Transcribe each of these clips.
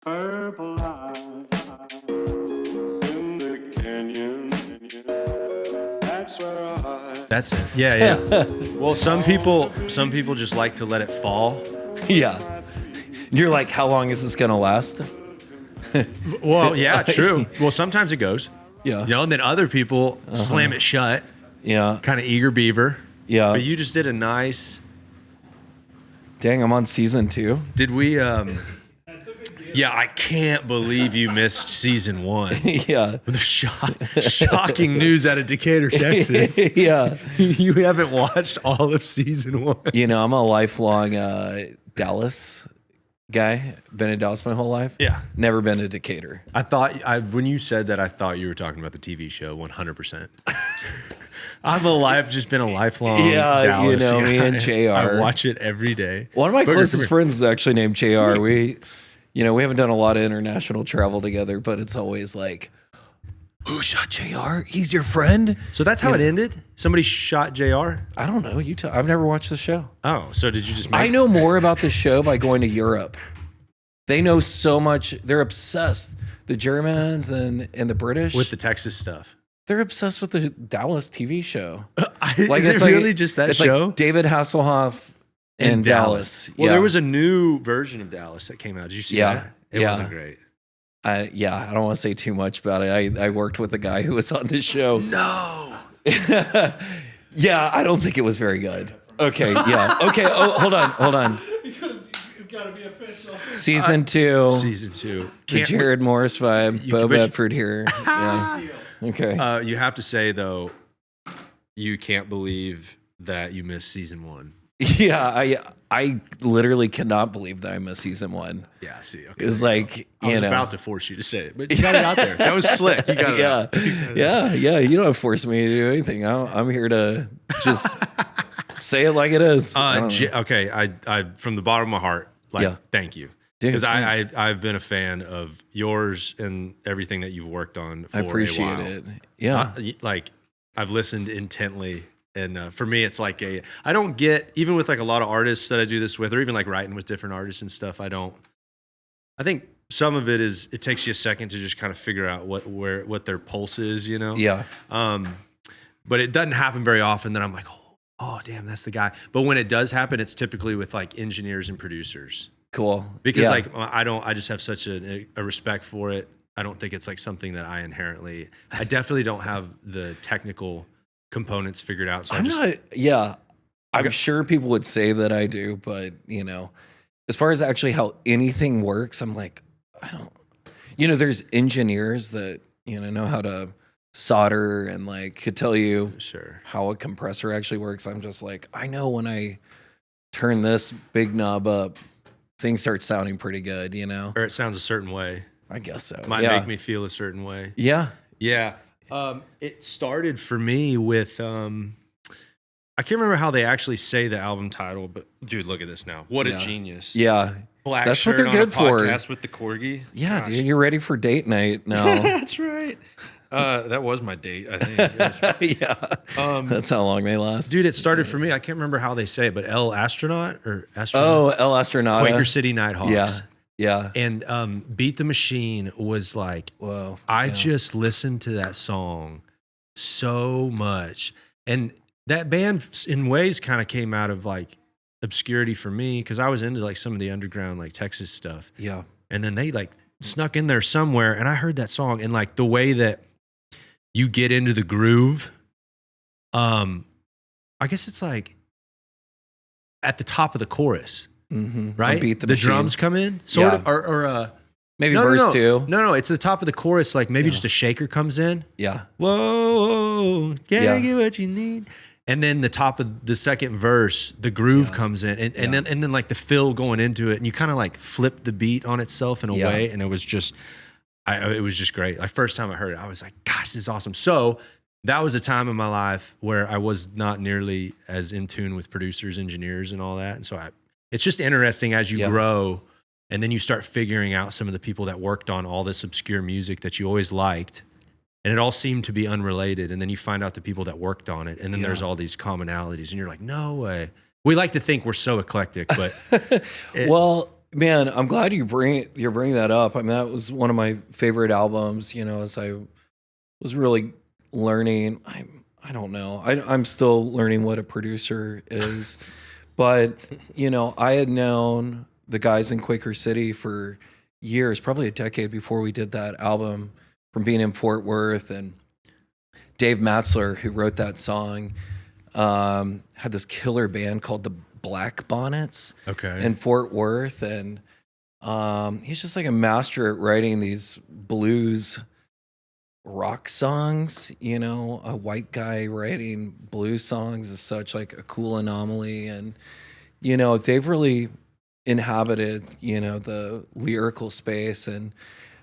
Purple eye in the canyon. That's where I. That's it. Yeah, yeah. Well, some people just like to let it fall. Yeah. You're like, how long is this going to last? Well, yeah, true. Well, sometimes it goes. Yeah. You know, and then other people slam it shut. Yeah. Kind of eager beaver. Yeah. But you just did a nice. Dang, I'm on season 2. Did we? Yeah, I can't believe you missed season 1. Yeah. The shocking news out of Decatur, Texas. Yeah. You haven't watched all of season 1. You know, I'm a lifelong Dallas guy. Been in Dallas my whole life. Yeah. Never been to Decatur. When you said that, I thought you were talking about the TV show 100%. Just been a lifelong Dallas. You know, me and JR. I watch it every day. One of my closest friends is actually named JR. We haven't done a lot of international travel together, but it's always like, who shot JR? He's your friend? So that's how it ended? Somebody shot JR? I don't know. I've never watched the show. Oh, so did you just I know more about the show by going to Europe. They know so much. They're obsessed. The Germans and the British. with the Texas stuff? They're obsessed with the Dallas TV show. Is it really just that show? Like David Hasselhoff in Dallas. Well, there was a new version of Dallas that came out. Did you see that? It wasn't great. I don't want to say too much about it. I worked with a guy who was on this show. No. Yeah, I don't think it was very good. Okay, yeah. Okay, hold on. You've got to be official. Season 2. Season 2. The Jarrod Morris vibe. Beau Bedford here. Yeah. Okay. You have to say, though, you can't believe that you missed season 1. Yeah, I literally cannot believe that I missed season 1. Yeah, see. Okay, It's like, I was about to force you to say it, but you got it out there. That was slick. You got it out. Yeah. You don't force me to do anything. I'm here to just say it like it is. Okay, I from the bottom of my heart, thank you. Because I've been a fan of yours and everything that you've worked on for I appreciate it. Yeah. I've listened intently. And for me, it's like I don't get, even with like a lot of artists that I do this with, or even like writing with different artists and stuff, I think some of it is, it takes you a second to just kind of figure out what their pulse is, you know? Yeah. But it doesn't happen very often that I'm like, oh, damn, that's the guy. But when it does happen, it's typically with like engineers and producers. Cool. Because I just have such a respect for it. I don't think it's like something that I definitely don't have the technical components figured out. So I'm sure people would say that I do, but as far as actually how anything works, I'm like, I don't, there's engineers that, know how to solder and like could tell you how a compressor actually works. I'm just like, I know when I turn this big knob up, things start sounding pretty good, Or it sounds a certain way. I guess so. Might make me feel a certain way. Yeah. Yeah. It started for me with, I can't remember how they actually say the album title, but dude, look at this now. What a genius. Yeah. Black That's shirt what they're good for. Podcast with the corgi. Yeah, dude, you're ready for date night now. That's right. That was my date, I think. Yeah. That's how long they last. Dude, it started for me. I can't remember how they say it, but El Astronaut or Astronaut. Oh, El Astronaut. Quaker City Nighthawks. Yeah. And Beat the Machine was like, whoa. I just listened to that song so much. And that band in ways kind of came out of like obscurity for me because I was into like some of the underground like Texas stuff. Yeah. And then they like snuck in there somewhere and I heard that song and like the way that you get into the groove, I guess it's like at the top of the chorus. Mm-hmm. Right? Beat the drums come in, sort of, or maybe verse 2. No, it's the top of the chorus, like maybe just a shaker comes in. Yeah. Whoa, gotta get what you need. And then the top of the second verse, the groove comes in, and then like the fill going into it, and you kind of like flip the beat on itself in a way, and it was just great. Like first time I heard it, I was like, gosh, this is awesome. So that was a time in my life where I was not nearly as in tune with producers, engineers, and all that, and so it's just interesting as you grow and then you start figuring out some of the people that worked on all this obscure music that you always liked and it all seemed to be unrelated. And then you find out the people that worked on it and then there's all these commonalities and you're like, no way. We like to think we're so eclectic, but well, Man, I'm glad you're bringing that up. I mean, that was one of my favorite albums, as I was really learning. I don't know. I'm still learning what a producer is. But, I had known the guys in Quaker City for years, probably a decade before we did that album, from being in Fort Worth. And Dave Matzler, who wrote that song, had this killer band called the Black Bonnets in Fort Worth. And he's just like a master at writing these blues rock songs. A white guy writing blues songs is such like a cool anomaly. And Dave really inhabited the lyrical space, and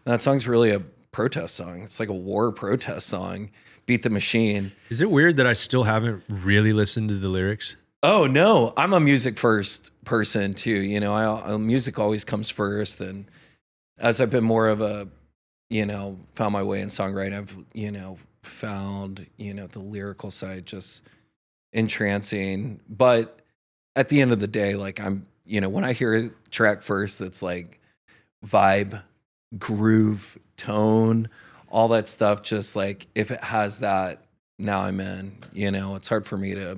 that song's really a protest song. It's like a war protest song. Beat the Machine. Is it weird that I still haven't really listened to the lyrics? Oh no, I'm a music first person too. Music always comes first, and as I've been more of a found my way in songwriting, I've found the lyrical side just entrancing. But at the end of the day, like when I hear a track first, it's like vibe, groove, tone, all that stuff. Just like if it has that, now I'm in. It's hard for me to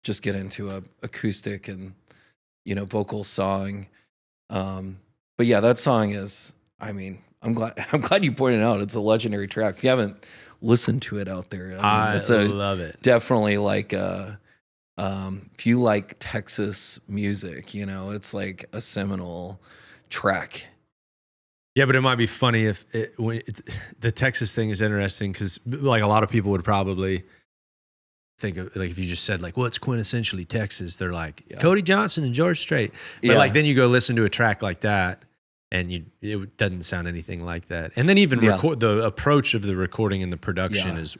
just get into a acoustic and vocal song. But yeah, that song is. I'm glad you pointed out it's a legendary track. If you haven't listened to it out there, I love it. Definitely like if you like Texas music, it's like a seminal track. Yeah, but it might be funny if the Texas thing is interesting, because like a lot of people would probably think of, like, if you just said like, what's quintessentially Texas, they're like Cody Johnson and George Strait. But like then you go listen to a track like that, and it doesn't sound anything like that. And then even the approach of the recording and the production is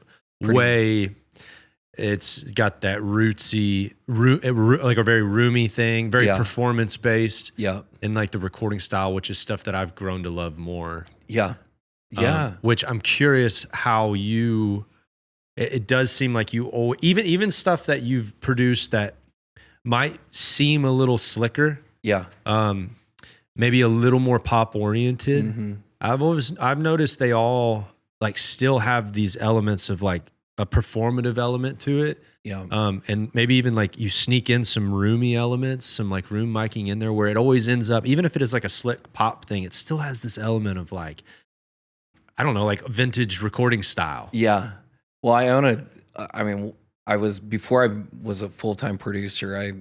it's got that rootsy, like a very roomy thing, very performance based. Yeah. And like the recording style, which is stuff that I've grown to love more. Yeah. Yeah. Which I'm curious how it does seem like you even stuff that you've produced that might seem a little slicker. Yeah. Maybe a little more pop oriented. Mm-hmm. I've noticed they all like still have these elements of like a performative element to it. Yeah. And maybe even like you sneak in some roomy elements, some like room miking in there, where it always ends up, even if it is like a slick pop thing, it still has this element of like, I don't know, like vintage recording style. Yeah. Well, before I was a full-time producer, I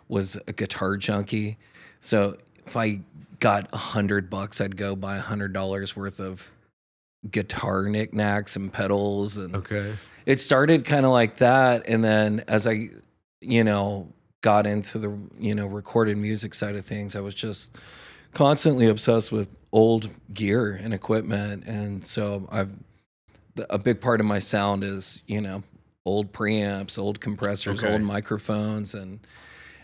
was a guitar junkie. So if I got $100, I'd go buy $100 worth of guitar knickknacks and pedals. And it started kind of like that. And then as I, got into the, recorded music side of things, I was just constantly obsessed with old gear and equipment. And so a big part of my sound is, old preamps, old compressors, old microphones. And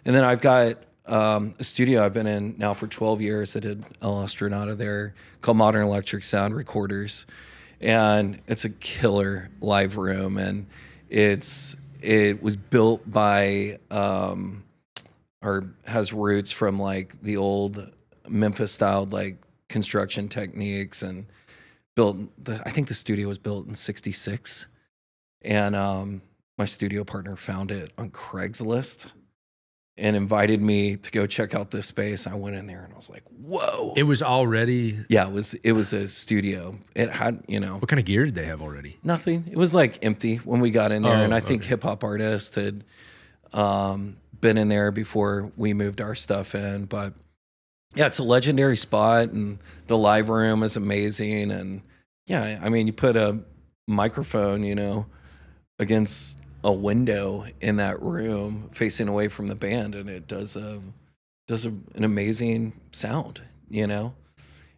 then I've got a studio I've been in now for 12 years. I did El Astronauta there, called Modern Electric Sound Recorders. And it's a killer live room. And it was built by, or has roots from like the old Memphis style, like construction techniques, and I think the studio was built in 1966. And my studio partner found it on Craigslist and invited me to go check out this space. I went in there and I was like, whoa. It was already... Yeah, it was a studio. It had, What kind of gear did they have already? Nothing. It was like empty when we got in there. And I think hip hop artists had been in there before we moved our stuff in. But yeah, it's a legendary spot, and the live room is amazing. And yeah, you put a microphone, against a window in that room facing away from the band, and it does an amazing sound,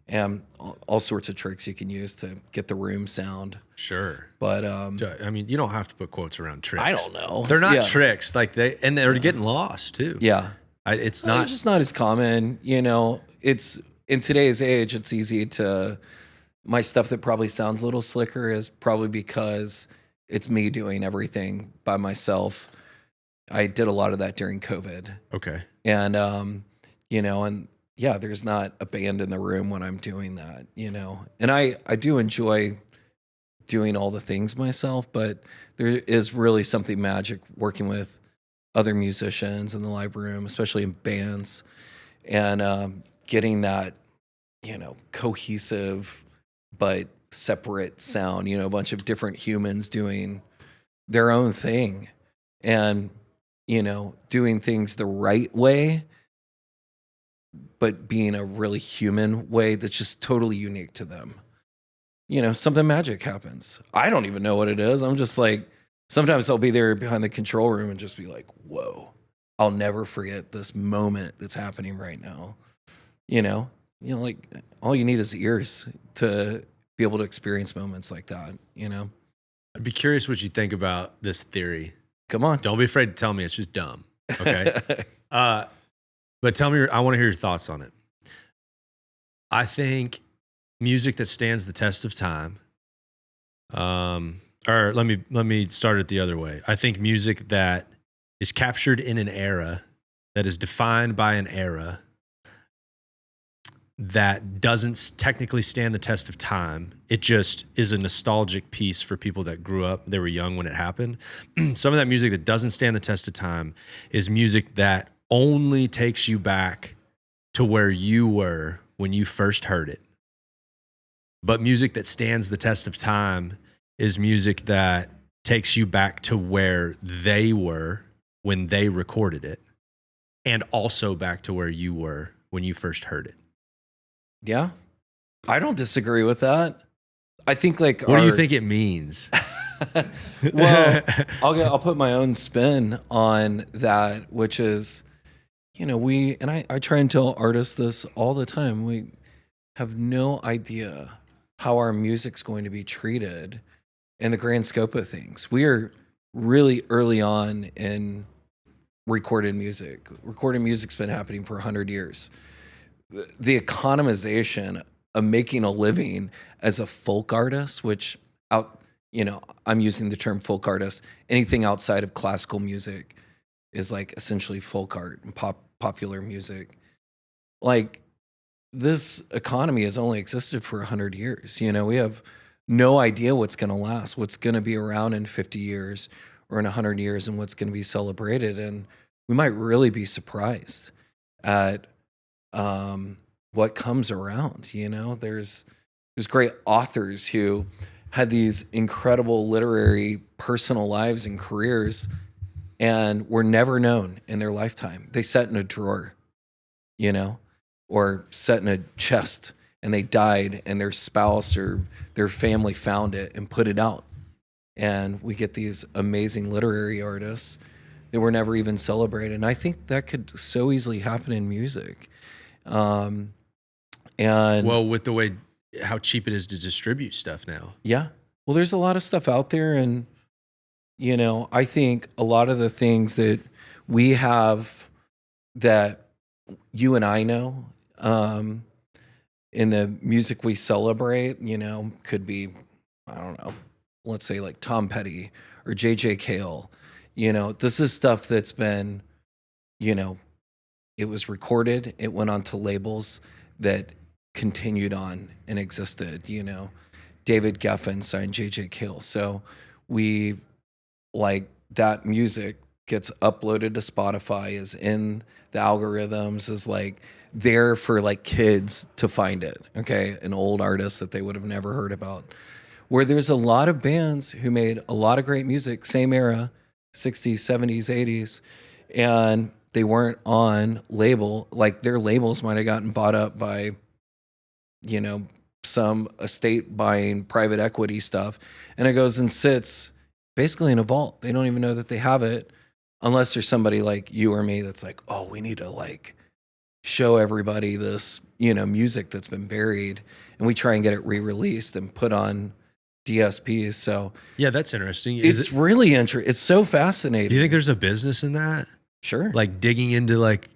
and all sorts of tricks you can use to get the room sound. Sure. But you don't have to put quotes around tricks. I don't know. They're not tricks, like they're getting lost too. Yeah. It's just not as common, it's in today's age, it's easy to, my stuff that probably sounds a little slicker is probably because it's me doing everything by myself. I did a lot of that during COVID. Okay. And, and yeah, there's not a band in the room when I'm doing that, and I do enjoy doing all the things myself, but there is really something magic working with other musicians in the live room, especially in bands, and getting that, cohesive but separate sound, a bunch of different humans doing their own thing and, doing things the right way, but being a really human way that's just totally unique to them. Something magic happens. I don't even know what it is. I'm just like, sometimes I'll be there behind the control room and just be like, whoa, I'll never forget this moment that's happening right now. Like all you need is ears to be able to experience moments like that, I'd be curious what you think about this theory. Come on. Don't be afraid to tell me it's just dumb. Okay. But tell me, I want to hear your thoughts on it. I think music that stands the test of time, or let me start it the other way. I think music that is captured in an era, that is defined by an era, that doesn't technically stand the test of time. It just is a nostalgic piece for people that grew up, they were young when it happened. Some of that music that doesn't stand the test of time is music that only takes you back to where you were when you first heard it. But music that stands the test of time is music that takes you back to where they were when they recorded it, and also back to where you were when you first heard it. Yeah, I don't disagree with that. I think what do you think it means? Well, I'll put my own spin on that, which is, I try and tell artists this all the time. We have no idea how our music's going to be treated in the grand scope of things. We are really early on in recorded music. Recorded music's been happening for 100 years. The economization of making a living as a folk artist, which I'm using the term folk artist, anything outside of classical music is like essentially folk art and popular music. Like, this economy has only existed for 100 years. We have no idea what's going to last, what's going to be around in 50 years or in 100 years, and what's going to be celebrated. And we might really be surprised at what comes around. There's great authors who had these incredible literary personal lives and careers and were never known in their lifetime. They sat in a drawer, or sat in a chest, and they died, and their spouse or their family found it and put it out. And we get these amazing literary artists that were never even celebrated. And I think that could so easily happen in music. And well, with the way how cheap it is to distribute stuff now. Yeah. Well, there's a lot of stuff out there, and I think a lot of the things that we have that you and I know in the music we celebrate, could be, I don't know, let's say like Tom Petty or J.J. Cale. This is stuff that's been, it was recorded, it went onto labels that continued on and existed. David Geffen signed J.J. Cale. So we, like, that music gets uploaded to Spotify, is in the algorithms, is like there for like kids to find it. Okay. An old artist that they would have never heard about. Where there's a lot of bands who made a lot of great music, same era, 60s, 70s, 80s, and they weren't on label. Like, their labels might have gotten bought up by, some estate buying private equity stuff. And it goes and sits basically in a vault. They don't even know that they have it, unless there's somebody like you or me that's like, oh, we need to like show everybody this, music that's been buried. And we try and get it re-released and put on DSPs. So yeah, that's interesting. It's really interesting. It's so fascinating. Do you think there's a business in that? Sure. Like digging into like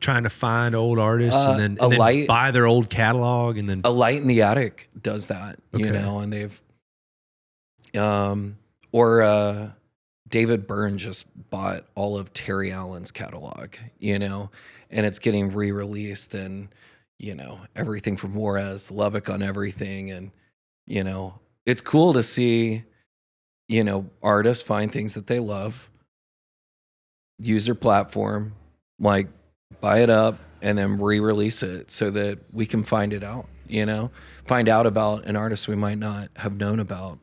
trying to find old artists and then Light, buy their old catalog, and then A Light in the Attic does that, Okay. and they've David Byrne just bought all of Terry Allen's catalog, you know, and it's getting re-released, and, you know, everything from Juarez, Lubbock on everything. And, you know, it's cool to see, you know, artists find things that they love, use their platform, like buy it up and then re-release it so that we can find it out, you know, find out about an artist we might not have known about.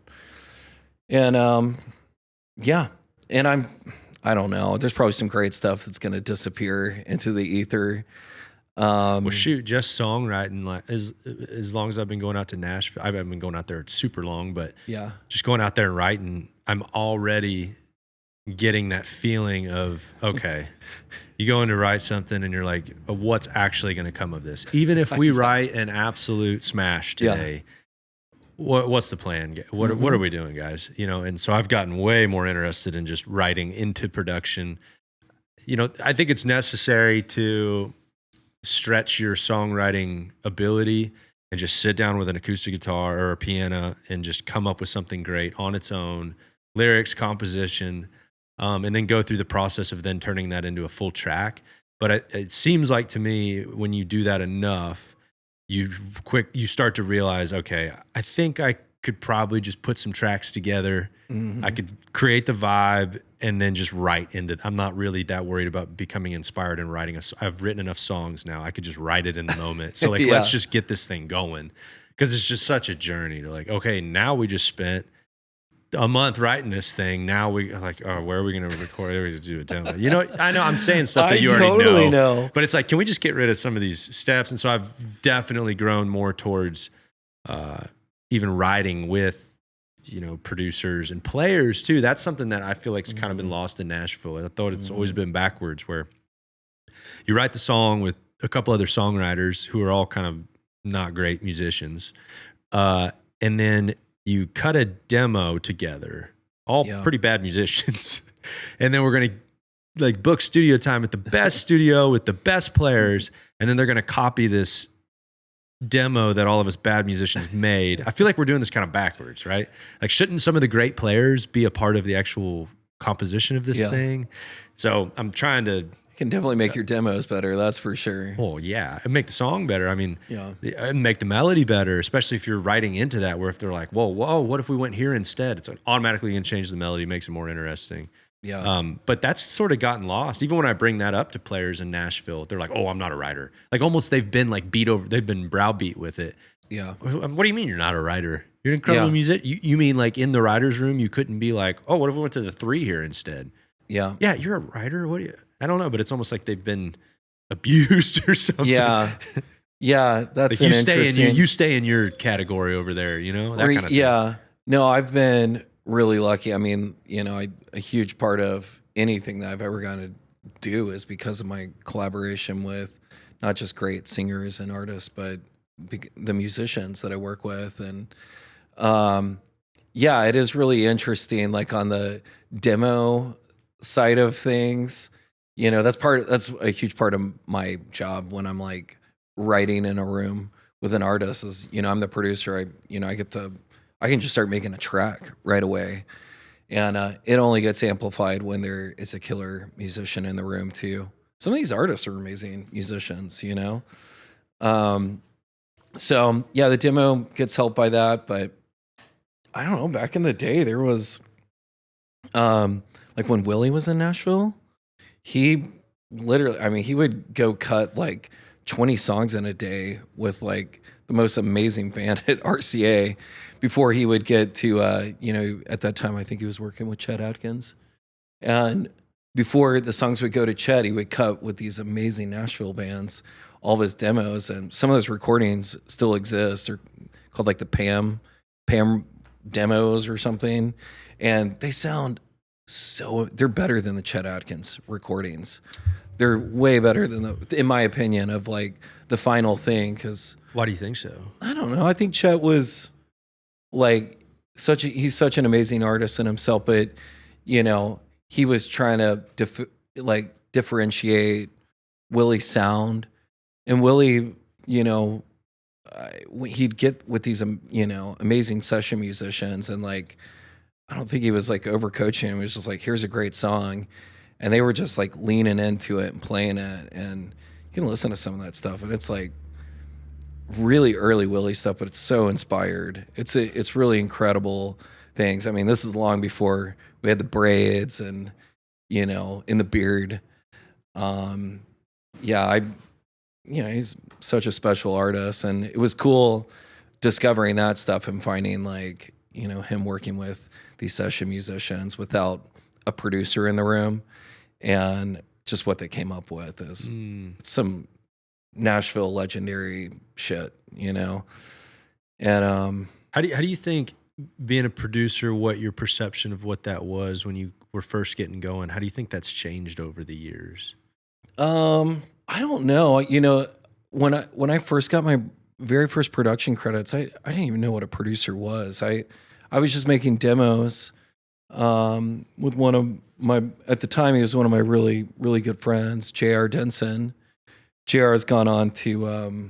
And, yeah. And I don't know. There's probably some great stuff that's going to disappear into the ether. Well, shoot, just songwriting, like as long as I've been going out to Nashville, I haven't been going out there super long, but yeah, just going out there and writing, I'm already getting that feeling of, okay, you go in to write something and you're like, what's actually going to come of this? Even if we write an absolute smash today, what's the plan? What are we doing, guys? You know, and so I've gotten way more interested in just writing into production. You know, I think it's necessary to stretch your songwriting ability and just sit down with an acoustic guitar or a piano and just come up with something great on its own, lyrics, composition, and then go through the process of then turning that into a full track. But it seems like to me, when you do that enough, you start to realize, okay, I think I could probably just put some tracks together. I could create the vibe and then just write into it. I'm not really that worried about becoming inspired and writing. I've written enough songs now. I could just write it in the moment. So like, let's just get this thing going. Cause it's just such a journey to like, okay, now we just spent a month writing this thing. Now we like, oh, where are we going to record? We're going to do a demo. You know, I know I'm saying stuff that you already totally know, but it's like, can we just get rid of some of these steps? And so I've definitely grown more towards even writing with, you know, producers and players too. That's something that I feel like has kind of been lost in Nashville. I thought it's always been backwards, where you write the song with a couple other songwriters who are all kind of not great musicians. And then you cut a demo together, all pretty bad musicians. And then we're going to like book studio time at the best studio with the best players. And then they're going to copy this demo that all of us bad musicians made. I feel like we're doing this kind of backwards, right? Like, shouldn't some of the great players be a part of the actual composition of this thing? So I'm trying to... You can definitely make your demos better, that's for sure. Oh, yeah. And make the song better. I mean, and make the melody better, especially if you're writing into that, where if they're like, whoa, what if we went here instead? It's automatically going to change the melody, makes it more interesting. Yeah. But that's sort of gotten lost. Even when I bring that up to players in Nashville, they're like, oh, I'm not a writer. Like, almost they've been like they've been browbeat with it. Yeah. What do you mean you're not a writer? You're an incredible musician. You mean like in the writer's room, you couldn't be like, oh, what if we went to the 3 here instead? Yeah. Yeah, you're a writer? What do you... I don't know, but it's almost like they've been abused or something. Yeah. Yeah, that's like you stay in your category over there, you know? That kind of thing. Yeah. No, I've been really lucky. I mean, you know, a huge part of anything that I've ever gotten to do is because of my collaboration with not just great singers and artists, but the musicians that I work with. And yeah, it is really interesting, like on the demo side of things. You know, that's a huge part of my job when I'm like writing in a room with an artist is, you know, I'm the producer. I can just start making a track right away. And it only gets amplified when there is a killer musician in the room too. Some of these artists are amazing musicians, you know? So yeah, the demo gets helped by that, but I don't know, back in the day there was, like when Willie was in Nashville, he literally, I mean, he would go cut like 20 songs in a day with like the most amazing band at RCA before he would get to, you know, at that time, I think he was working with Chet Atkins. And before the songs would go to Chet, he would cut with these amazing Nashville bands, all of his demos. And some of those recordings still exist. They're called like the Pam demos or something. And they sound they're better than the Chet Atkins recordings. They're way better than in my opinion, of like the final thing. Cause why do you think so? I don't know. I think Chet was like he's such an amazing artist in himself, but you know, he was trying to differentiate Willie's sound, and Willie, you know, he'd get with these, you know, amazing session musicians and like, I don't think he was like overcoaching him. He was just like, here's a great song. And they were just like leaning into it and playing it. And you can listen to some of that stuff. And it's like really early Willie stuff, but it's so inspired. It's really incredible things. I mean, this is long before we had the braids and, in the beard. He's such a special artist, and it was cool discovering that stuff and finding like, him working with these session musicians without a producer in the room, and just what they came up with is some Nashville legendary shit, and how do you think being a producer, what your perception of what that was when you were first getting going, how do you think that's changed over the years? I don't know. When I first got my very first production credits, I didn't even know what a producer was. I was just making demos with one of my, at the time he was one of my really, really good friends, J.R. Denson. J.R. has gone on to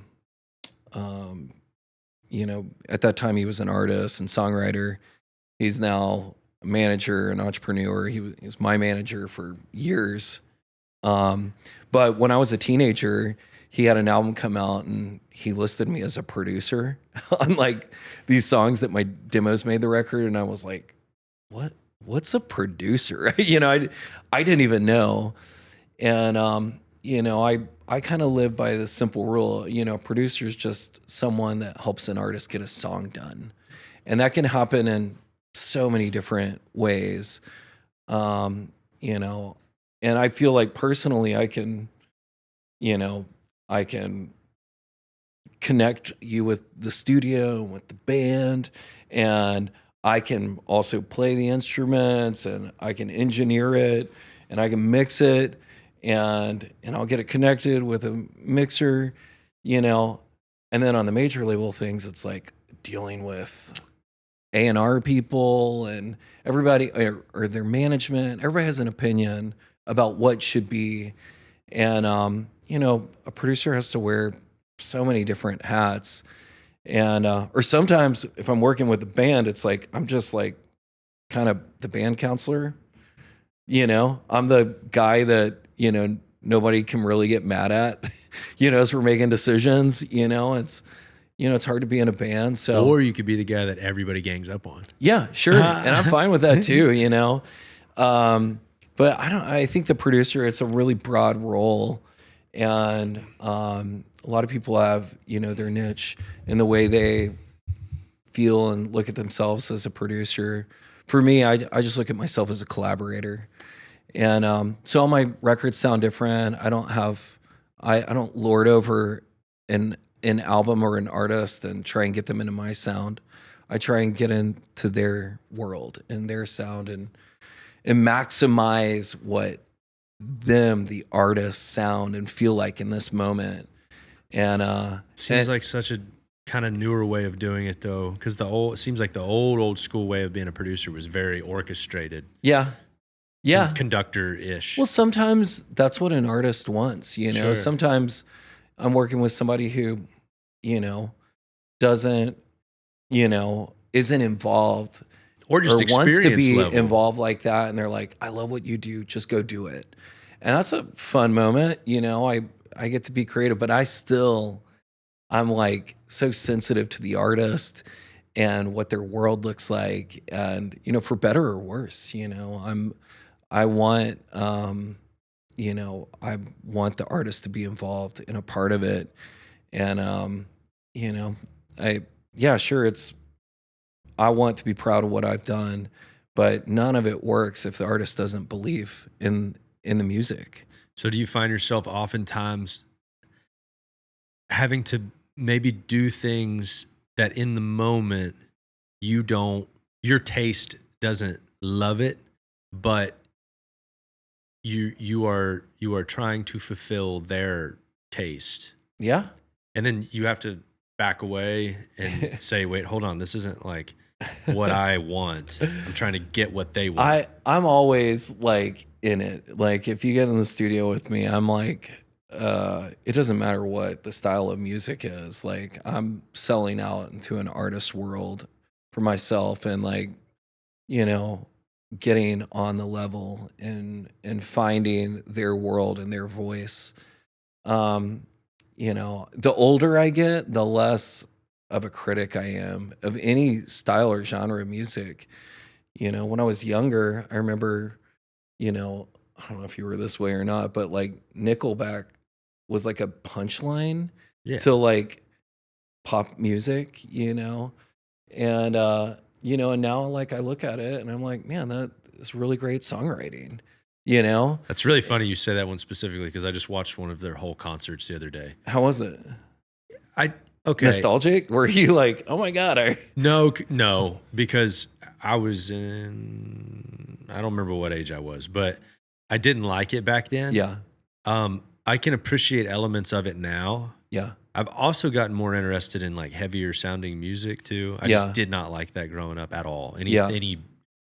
at that time he was an artist and songwriter. He's now a manager and entrepreneur. He was my manager for years. But when I was a teenager, he had an album come out and he listed me as a producer on like these songs that my demos made the record. And I was like, what's a producer? I didn't even know. And, I kind of live by this simple rule, producer is just someone that helps an artist get a song done. And that can happen in so many different ways. And I feel like personally I can connect you with the studio and with the band, and I can also play the instruments, and I can engineer it, and I can mix it, and I'll get it connected with a mixer, and then on the major label things, it's like dealing with A&R people and everybody or their management. Everybody has an opinion about what should be. And, a producer has to wear so many different hats. And, or sometimes if I'm working with a band, it's like, I'm just like kind of the band counselor, I'm the guy that, nobody can really get mad at, as we're making decisions, it's hard to be in a band. So, or you could be the guy that everybody gangs up on. Yeah, sure. And I'm fine with that too, but I think the producer, it's a really broad role. And a lot of people have, their niche in the way they feel and look at themselves as a producer. For me, I just look at myself as a collaborator. And so all my records sound different. I don't lord over an album or an artist and try and get them into my sound. I try and get into their world and their sound and maximize what the artists sound and feel like in this moment. And seems like such a kind of newer way of doing it though, because it seems like the old school way of being a producer was very orchestrated. Yeah. Conductor-ish. Well, sometimes that's what an artist wants, Sure. Sometimes I'm working with somebody who, doesn't, isn't involved or just wants to be level. involved like that. And they're like, I love what you do. Just go do it. And that's a fun moment. I get to be creative, but I'm like so sensitive to the artist and what their world looks like. And, for better or worse, I want the artist to be involved in a part of it. And, I want to be proud of what I've done, but none of it works if the artist doesn't believe in the music. So do you find yourself oftentimes having to maybe do things that in the moment your taste doesn't love it, but you are trying to fulfill their taste? Yeah. And then you have to back away and say, wait, hold on, this isn't like what I want. I'm trying to get what they want. I'm always like in it. Like if you get in the studio with me, I'm like, it doesn't matter what the style of music is. Like I'm selling out into an artist world for myself. And like, you know, getting on the level and finding their world and their voice. You know, the older I get, the less of a critic I am of any style or genre of music. You know, when I was younger, I remember, you know, I don't know if you were this way or not, but like Nickelback was like a punchline Yeah. to like pop music, you know? And you know, and now like I look at it and I'm like, man, that is really great songwriting, you know? That's really funny you say that one specifically because I just watched one of their whole concerts the other day. How was it? Okay. Nostalgic? Were you like, oh my God, No, because I was I don't remember what age I was, but I didn't like it back then. yeah. I can appreciate elements of it now. Yeah. I've also gotten more interested in like heavier sounding music too. I Yeah. just did not like that growing up at all. Any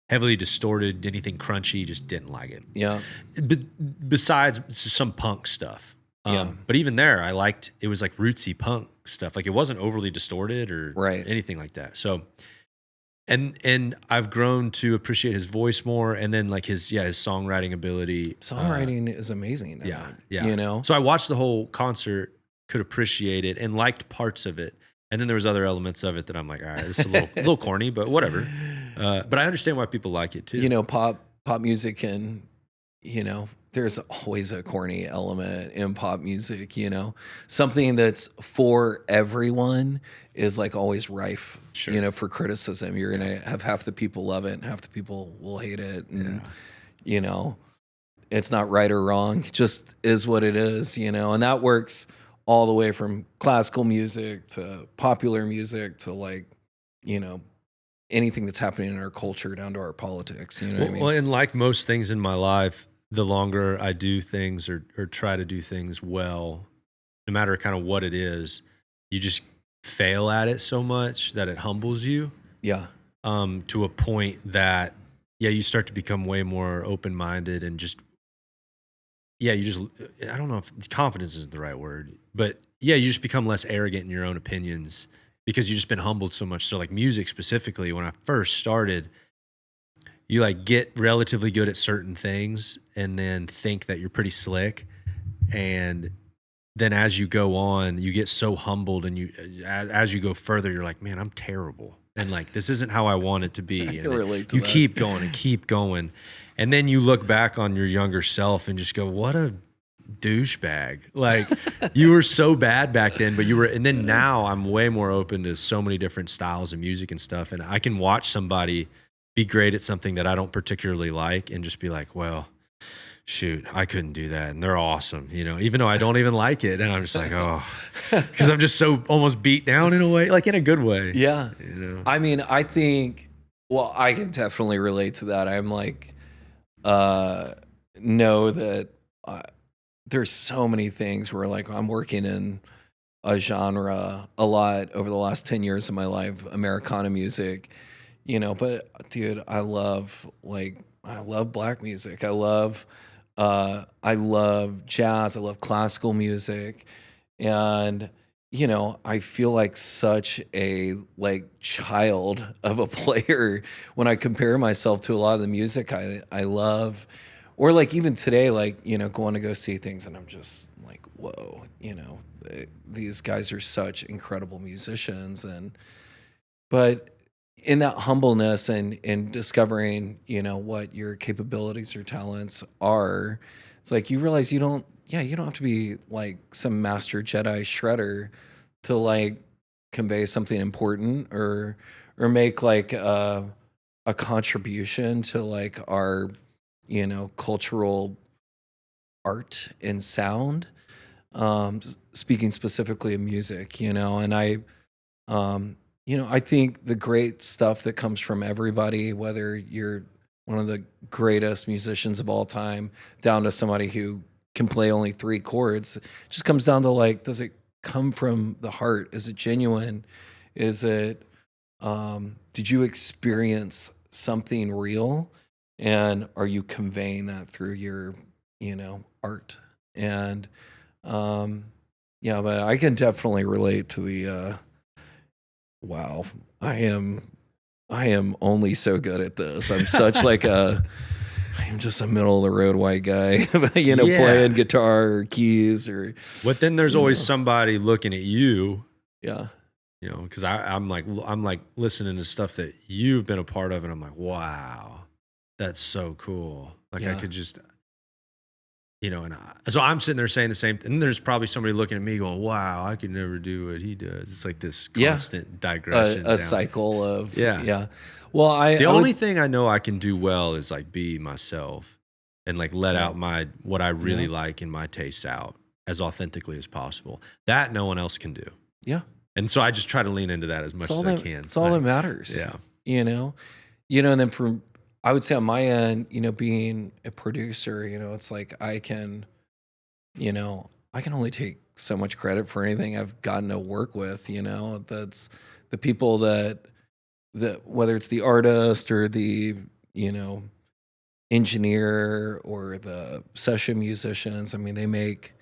heavily distorted, anything crunchy, just didn't like it. Yeah. Besides some punk stuff. Yeah. But even there, I liked, it was like rootsy punk stuff. Like it wasn't overly distorted or Right. anything like that. So, and I've grown to appreciate his voice more, and then like his songwriting ability. Songwriting is amazing. Yeah. You know? So I watched the whole concert, could appreciate it, and liked parts of it. And then there was other elements of it that I'm like, all right, this is a little corny, but whatever. But I understand why people like it too. You know, pop music and, you know, there's always a corny element in pop music, you know. Something that's for everyone is like always rife, Sure. you know, for criticism. You're going to have half the people love it and half the people will hate it. And, you know, it's not right or wrong. It just is what it is, you know. And that works all the way from classical music to popular music to like, you know, anything that's happening in our culture down to our politics. You know what I mean? Well, and like most things in my life, the longer I do things or try to do things well, no matter kind of what it is, you just fail at it so much that it humbles you. Yeah. To a point that, you start to become way more open-minded and just, I don't know if confidence isn't the right word, but you just become less arrogant in your own opinions because you've just been humbled so much. So like music specifically, when I first started, you like get relatively good at certain things and then think that you're pretty slick. And then as you go on, you get so humbled, and as you go further, you're like, man, I'm terrible. And like, this isn't how I want it to be. I can relate to you that. keep going and keep going. And then you look back on your younger self and just go, what a douchebag. Like you were so bad back then, but and then now I'm way more open to so many different styles of music and stuff. And I can watch somebody be great at something that I don't particularly like and just be like, well, shoot, I couldn't do that. And they're awesome, you know, even though I don't even like it. And I'm just like, oh, because I'm just so almost beat down in a way, like in a good way. Yeah. You know? I mean, I think, well, I can definitely relate to that. I'm like, know that there's so many things where like I'm working in a genre a lot over the last 10 years of my life, Americana music, you know, but dude, I love black music. I love jazz. I love classical music. And, you know, I feel like such a like child of a player when I compare myself to a lot of the music I love, or like even today, like, you know, going to go see things and I'm just like, whoa, you know, these guys are such incredible musicians. But in that humbleness and discovering, you know, what your capabilities or talents are, it's like you realize you don't have to be like some master Jedi shredder to like convey something important or make like a contribution to like our, you know, cultural art and sound. Speaking specifically of music, you know, and you know, I think the great stuff that comes from everybody, whether you're one of the greatest musicians of all time down to somebody who can play only 3 chords, just comes down to like, does it come from the heart? Is it genuine? Is it, did you experience something real? And are you conveying that through your, you know, art? And, but I can definitely relate to the, wow, I'm I am only so good at this. I'm such I'm just a middle of the road white guy, playing guitar or keys or. But then there's always somebody looking at you. Yeah. Because I'm like listening to stuff that you've been a part of, and I'm like, wow, that's so cool. Like I could just, so I'm sitting there saying the same thing. And there's probably somebody looking at me going, wow, I could never do what he does. It's like this constant digression. A cycle of, yeah. Well, the only thing I know I can do well is like be myself and like let out what I really like and my tastes out as authentically as possible. That no one else can do. Yeah. And so I just try to lean into that as much as I can. It's all that matters. Yeah. And then I would say on my end, being a producer, it's like I can only take so much credit for anything I've gotten to work with, that's the people that whether it's the artist or the, engineer or the session musicians, I mean, they make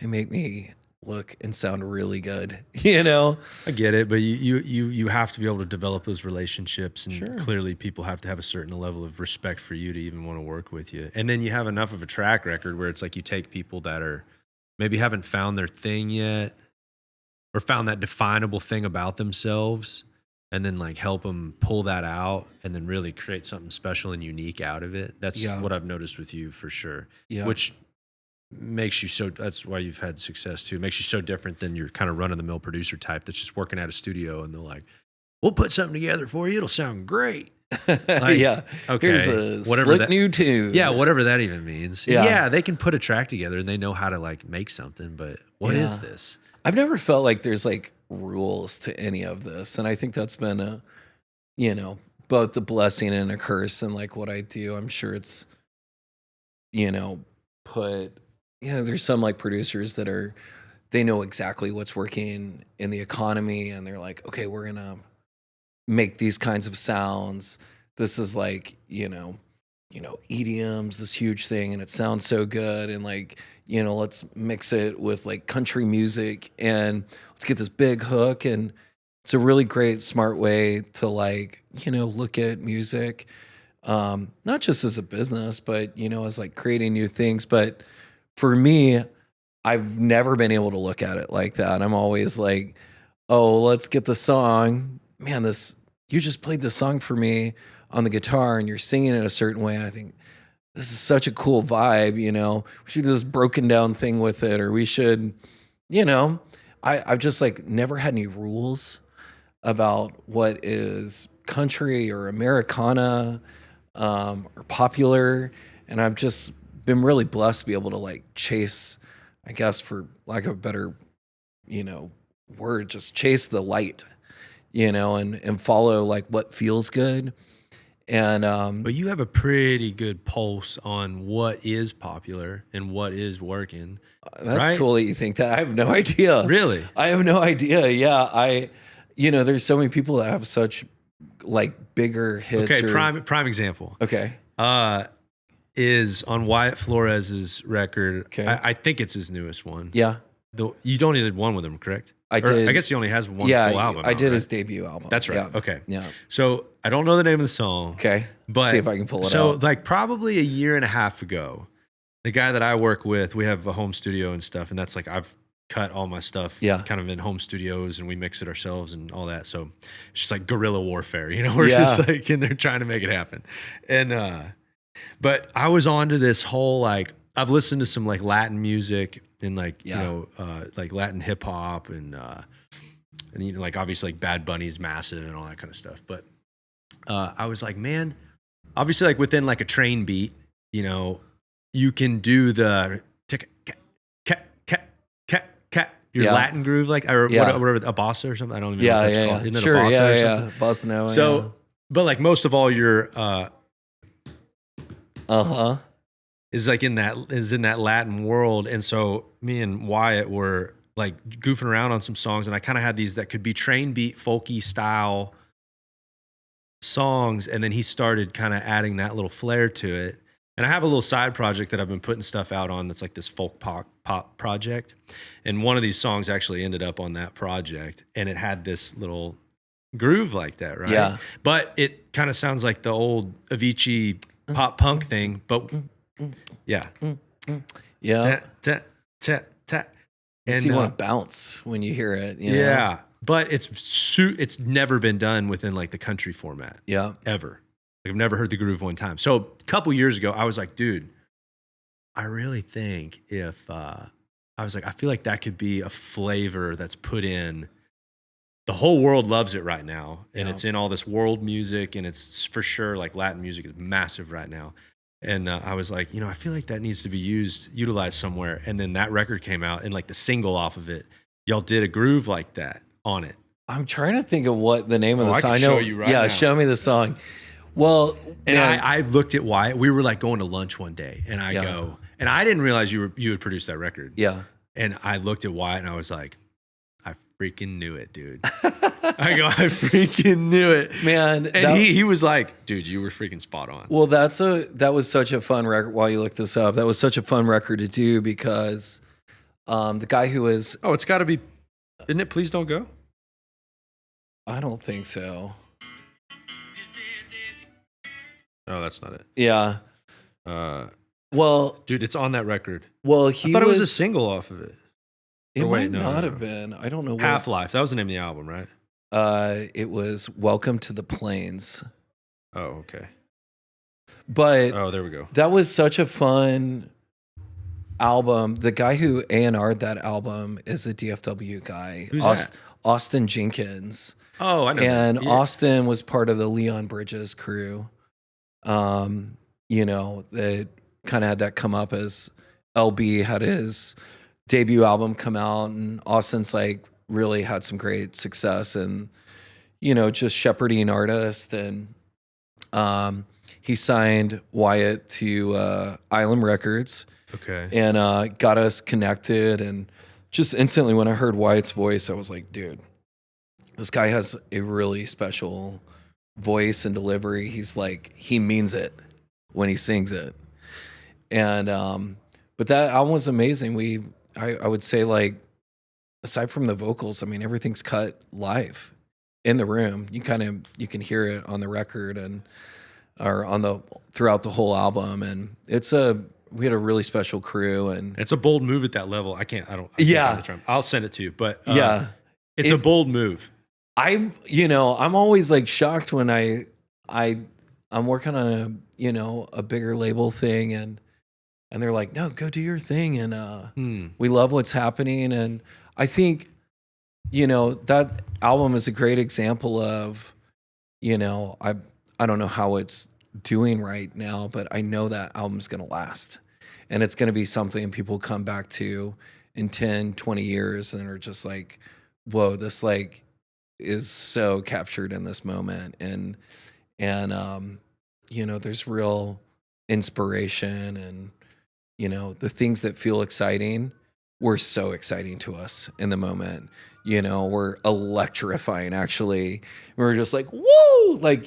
me look and sound really good, I get it, but you have to be able to develop those relationships, and clearly people have to have a certain level of respect for you to even want to work with you. And then you have enough of a track record where it's like you take people that are maybe haven't found their thing yet or found that definable thing about themselves, and then like help them pull that out and then really create something special and unique out of it. That's what I've noticed with you for sure. Yeah. Which makes you that's why you've had success too. It makes you so different than your kind of run of the mill producer type that's just working at a studio and they're like, we'll put something together for you. It'll sound great. Like, yeah. Okay. Here's a slick new tune. Yeah. Whatever that even means. Yeah. They can put a track together and they know how to like make something, but what is this? I've never felt like there's like rules to any of this. And I think that's been both the blessing and a curse in like what I do. I'm sure it's, there's some like producers that they know exactly what's working in the economy and they're like, okay, we're going to make these kinds of sounds. This is like, EDM's this huge thing and it sounds so good. And like, let's mix it with like country music and let's get this big hook. And it's a really great, smart way to like, look at music, not just as a business, but, as like creating new things. But for me, I've never been able to look at it like that. I'm always like, oh, let's get the song. Man, you just played this song for me on the guitar and you're singing it a certain way. I think this is such a cool vibe, we should do this broken down thing with it, or we should, I've just like never had any rules about what is country or Americana, or popular. And I've just been really blessed to be able to like chase, I guess for lack of a better, word, just chase the light, and follow like what feels good. And but you have a pretty good pulse on what is popular and what is working. That's right? Cool that you think that. I have no idea. Really? I have no idea. Yeah. There's so many people that have such like bigger hits. Okay, prime example. Okay. Is on Wyatt Flores' record. Okay. I think it's his newest one. Yeah. You only did one with him, correct? I did. I guess he only has one full album. I did his debut album. That's right. Yeah. Okay. Yeah. So I don't know the name of the song. Okay. But see if I can pull it out. So like probably a year and a half ago, the guy that I work with, we have a home studio and stuff, and that's like I've cut all my stuff kind of in home studios and we mix it ourselves and all that. So it's just like guerrilla warfare, we're just like in there trying to make it happen. And but I was onto this whole like I've listened to some like Latin music and like like Latin hip hop and like obviously like Bad Bunny's massive and all that kind of stuff. But I was like, man, obviously like within like a train beat, you can do the your Latin groove, like or whatever, a bossa or something. I don't even know what that's called. Isn't it a bossa or something? Bossa Nova. So, but like most of all, your is like in that Latin world, and so me and Wyatt were like goofing around on some songs, and I kind of had these that could be train beat, folky style songs, and then he started kind of adding that little flair to it. And I have a little side project that I've been putting stuff out on that's like this folk pop project. And one of these songs actually ended up on that project. And it had this little groove like that, right? Yeah. But it kind of sounds like the old Avicii pop punk thing, but yeah. Yeah. Ta, ta, ta. Makes you want to bounce when you hear it. You know? Yeah. But it's never been done within like the country format. Yeah. Ever. Like, I've never heard the groove one time. So a couple years ago, I was like, dude, I really think if I feel like that could be a flavor that's put in. The whole world loves it right now. And it's in all this world music, and it's for sure like Latin music is massive right now. And I was like, I feel like that needs to be utilized somewhere. And then that record came out, and like the single off of it, y'all did a groove like that on it. I'm trying to think of what the name of the song. I can show you right now. Show me the song. Well, and I looked at Wyatt. We were like going to lunch one day, and I go, and I didn't realize you had produced that record. Yeah. And I looked at Wyatt, and I was like, I freaking knew it, dude. I freaking knew it, man. And he was like, dude, you were freaking spot on. Well, that was such a fun record. While you look this up, that was such a fun record to do because the guy who was it's got to be, isn't it? Please Don't Go. I don't think so. No, that's not it. Yeah. Well, dude, it's on that record. Well, I thought it was a single off of it. It might not have been. I don't know. Half-Life. That was the name of the album, right? It was Welcome to the Plains. Oh, okay. But there we go. That was such a fun album. The guy who A&R'd that album is a DFW guy. Who's that? Austin Jenkins. Oh, I know. And Austin was part of the Leon Bridges crew. That kind of had that come up as LB had his debut album come out, and Austin's like really had some great success and just shepherding artist, and he signed Wyatt to Island Records. Okay. And got us connected, and just instantly when I heard Wyatt's voice, I was like, dude, this guy has a really special voice and delivery. He's like, he means it when he sings it. And but that album was amazing. I would say, like, aside from the vocals, I mean, everything's cut live in the room. You can hear it on the record or throughout the whole album. And we had a really special crew, and it's a bold move at that level. I can't find the drum. I'll send it to you, but it's a bold move. I'm always like shocked when I'm working on a bigger label thing, and they're like, no, go do your thing. And we love what's happening. And I think, that album is a great example of, I don't know how it's doing right now, but I know that album's going to last, and it's going to be something people come back to in 10, 20 years and are just like, whoa, this like is so captured in this moment. And there's real inspiration, and the things that feel exciting were so exciting to us in the moment. We're electrifying, actually. We were just like, whoa, like,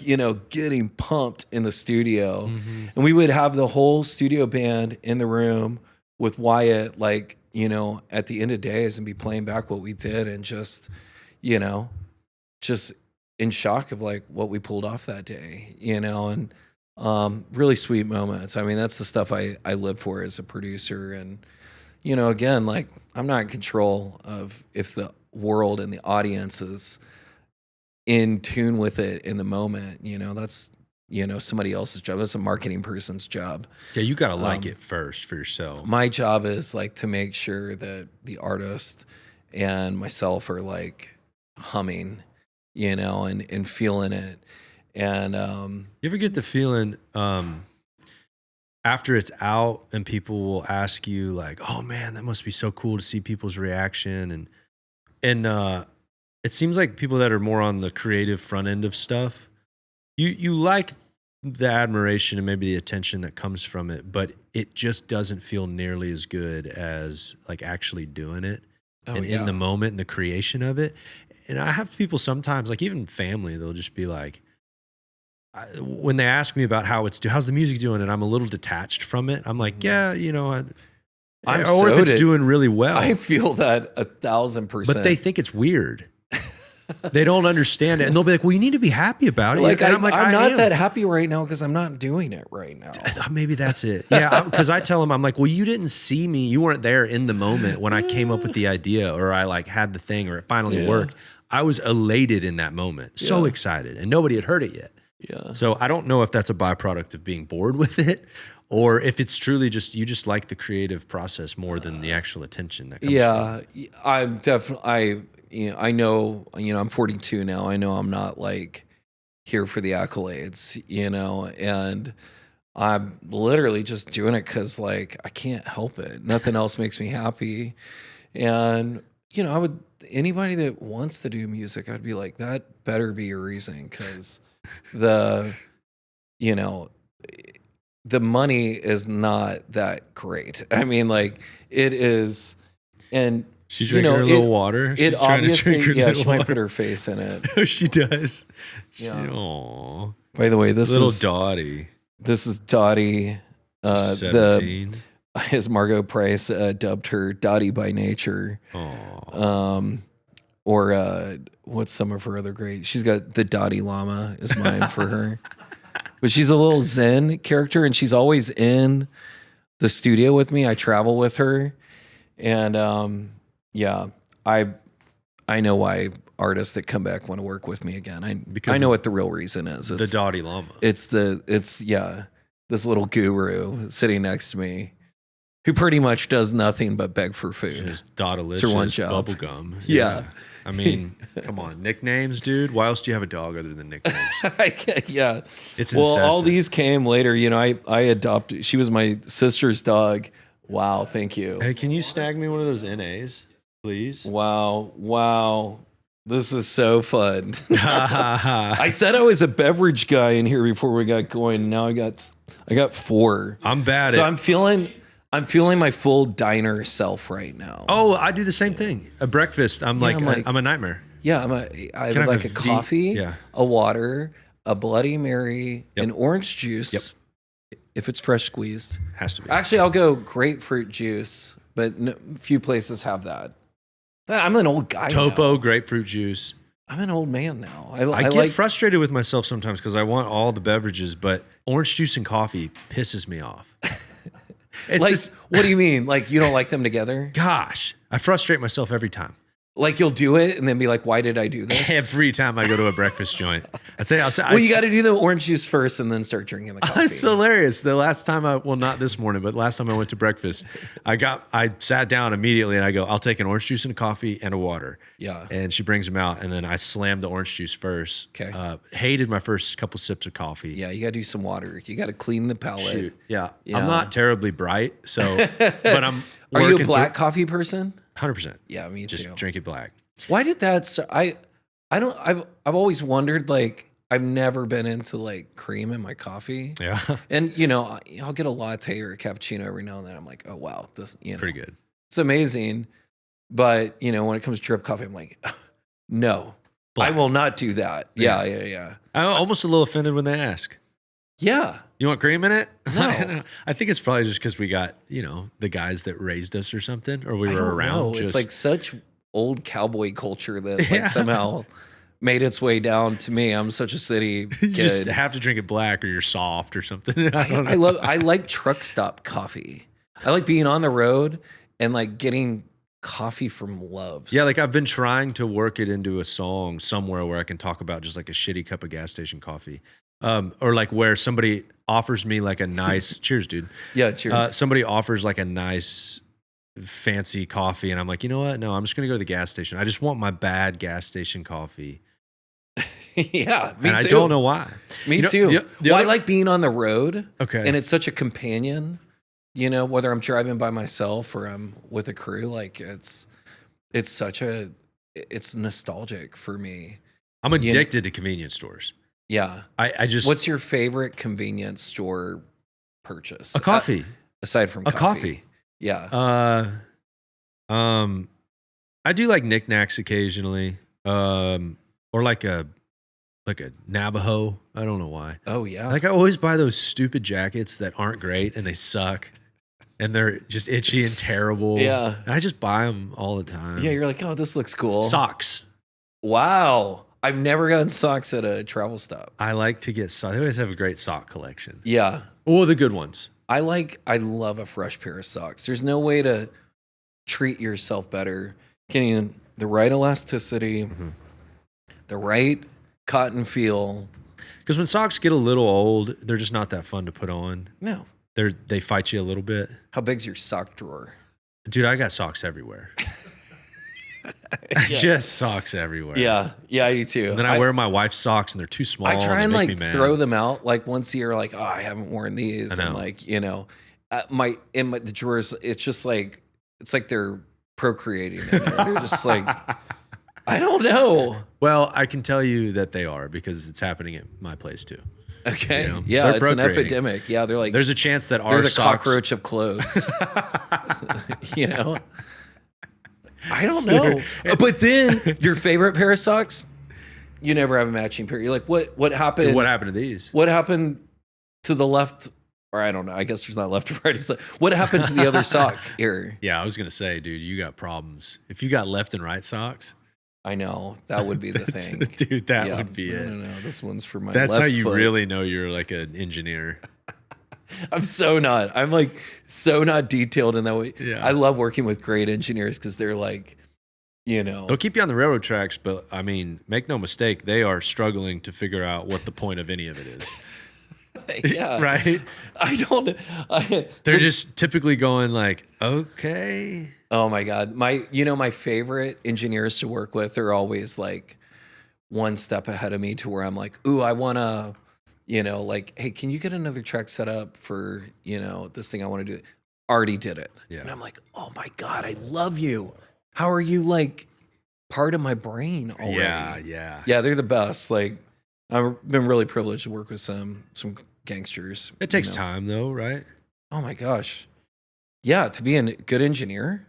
getting pumped in the studio. Mm-hmm. And we would have the whole studio band in the room with Wyatt, like, at the end of days, and be playing back what we did, and just in shock of like what we pulled off that day, and really sweet moments. I mean, that's the stuff I live for as a producer. And, again, like, I'm not in control of if the world and the audience is in tune with it in the moment. That's, somebody else's job. That's a marketing person's job. Yeah, you got to like it first for yourself. My job is like to make sure that the artist and myself are like humming, and feeling it. And you ever get the feeling after it's out and people will ask you like, oh man, that must be so cool to see people's reaction, and it seems like people that are more on the creative front end of stuff, you like the admiration and maybe the attention that comes from it, but it just doesn't feel nearly as good as like actually doing it in the moment and the creation of it. And I have people sometimes, like even family, they'll just be like, when they ask me about how's the music doing, and I'm a little detached from it, I'm like, yeah, if it's doing really well. I feel that 1,000%. But they think it's weird. They don't understand it. And they'll be like, well, you need to be happy about it. Like, and I'm I not am. that happy right now because I'm not doing it right now. Maybe that's it. Yeah, because I tell them, I'm like, well, you didn't see me. You weren't there in the moment when I came up with the idea or I like had the thing or it finally worked. I was elated in that moment, so excited, and nobody had heard it yet. Yeah. So I don't know if that's a byproduct of being bored with it or if it's truly just you just like the creative process more than the actual attention that comes from it. I'm definitely I know, I'm 42 now. I know I'm not like here for the accolades, and I'm literally just doing it because like I can't help it. Nothing else makes me happy. And, anybody that wants to do music, I'd be like, that better be your reason because the money is not that great. I mean, like it is. And she's drinking her little water. She's it trying to obviously, drink her she little might put water. her face in it. Oh, she does. Yeah. By the way, this little is Dottie. This is Dottie. 17. As Margot Price dubbed her, Dottie by nature. Aww. Or what's some of her other great? She's got the Dottie Llama is mine for her. But she's a little Zen character, and she's always in the studio with me. I travel with her, and I know why artists that come back want to work with me again. I know what the real reason is. It's the Dottie Llama. It's this little guru sitting next to me who pretty much does nothing but beg for food. Just Dottilicious It's her one job. bubblegum. Yeah. I mean, come on. Nicknames, dude. Why else do you have a dog other than nicknames? Yeah. It's well, all incessant. these came later. I adopted. She was my sister's dog. Wow. Thank you. Hey, can you snag me one of those NAs, please? Wow. This is so fun. I said I was a beverage guy in here before we got going. Now I got 4. I'm bad So at I'm feeling my full diner self right now. Oh, I do the same thing. A breakfast. I'm like I'm a nightmare. Yeah, I would like a coffee, a water, a Bloody Mary, an orange juice. If it's fresh squeezed. Has to be. Actually, I'll go grapefruit juice, but few places have that. I'm an old guy Topo, now. grapefruit juice. I'm an old man now. I get frustrated with myself sometimes because I want all the beverages, but orange juice and coffee pisses me off. It's like, just, what do you mean? Like you don't like them together? gosh, I frustrate myself every time. Like you'll do it and then be like, why did I do this? Every time I go to a breakfast joint, I'll say, well, you got to do the orange juice first and then start drinking the coffee. It's hilarious. The last time not this morning, but last time I went to breakfast, I sat down immediately and I go, I'll take an orange juice and a coffee and a water. Yeah. And she brings them out and then I slammed the orange juice first. Okay. Hated my first couple sips of coffee. Yeah, you got to do some water. You got to clean the palate. Shoot. Yeah. I'm not terribly bright, so but I'm Are you a working black coffee person? 100%. Yeah, me too. Just drink it black. Why did that start? I've always wondered, like, I've never been into like cream in my coffee. Yeah. And I'll get a latte or a cappuccino every now and then. I'm like, oh wow, this Pretty good. It's amazing. But when it comes to drip coffee, I'm like, no, Black. I will not do that. Yeah. I'm almost a little offended when they ask. Yeah. You want cream in it? No. I think it's probably just because we got, the guys that raised us or something, or we were around. It's like such old cowboy culture that like somehow made its way down to me. I'm such a city kid. You just have to drink it black or you're soft or something. I like truck stop coffee. I like being on the road and like getting coffee from Love's. Yeah, like I've been trying to work it into a song somewhere where I can talk about just like a shitty cup of gas station coffee. Or like where somebody offers me like a nice cheers, dude. Yeah, cheers. Somebody offers like a nice fancy coffee and I'm like, you know what? No, I'm just gonna go to the gas station. I just want my bad gas station coffee. Yeah, me and too. I don't know why. Me too. I like being on the road. Okay. And it's such a companion, whether I'm driving by myself or I'm with a crew, like it's nostalgic for me. I'm addicted to convenience stores. Yeah. I just What's your favorite convenience store purchase? a coffee. Aside from coffee. Yeah. I do like knickknacks occasionally. Or like a Navajo. I don't know why. Oh yeah. Like I always buy those stupid jackets that aren't great and they suck. And they're just itchy and terrible. Yeah. And I just buy them all the time. Yeah, you're like, oh, this looks cool. Socks. Wow. I've never gotten socks at a travel stop. I like to get socks. They always have a great sock collection. Yeah. Oh, the good ones. I love a fresh pair of socks. There's no way to treat yourself better. Getting the right elasticity, the right cotton feel. Because when socks get a little old, they're just not that fun to put on. No. They fight you a little bit. How big's your sock drawer? Dude, I got socks everywhere. Just socks everywhere. Yeah. Yeah, I do too. And then I wear my wife's socks and they're too small. I try and they like make me mad. throw them out like once a year, like, oh, I haven't worn these. I know. And like, you know, the drawers, it's just like, it's like they're procreating. In there. They're just like, I don't know. Well, I can tell you that they are because it's happening at my place too. Okay. You know, yeah, they're it's an procreating. epidemic. Yeah, they're like, There's a chance that they're our the socks, cockroach of clothes. You know? I don't know. But then your favorite pair of socks, you never have a matching pair. You're like, what happened? What happened to these? What happened to the left? Or I don't know. I guess there's not left or right. It's like, what happened to the other sock here? Yeah, I was gonna say, dude, you got problems. If you got left and right socks, I know. That would be the thing. dude. That Yeah, would be it. No. This one's for my That's left how you foot. really know you're like an engineer. I'm so not. I'm like so not detailed in that way. Yeah. I love working with great engineers because they're like, you know. They'll keep you on the railroad tracks, but I mean, make no mistake, they are struggling to figure out what the point of any of it is. Yeah. Right? I don't. They're just typically going like, okay. Oh my God. My favorite engineers to work with are always like one step ahead of me to where I'm like, ooh, I want to, like, hey, can you get another track set up for, this thing I want to do? Already did it. Yeah. And I'm like, oh my God, I love you. How are you like part of my brain already? Yeah. Yeah, they're the best. Like, I've been really privileged to work with some gangsters. It takes time though, right? Oh my gosh. Yeah, to be a good engineer.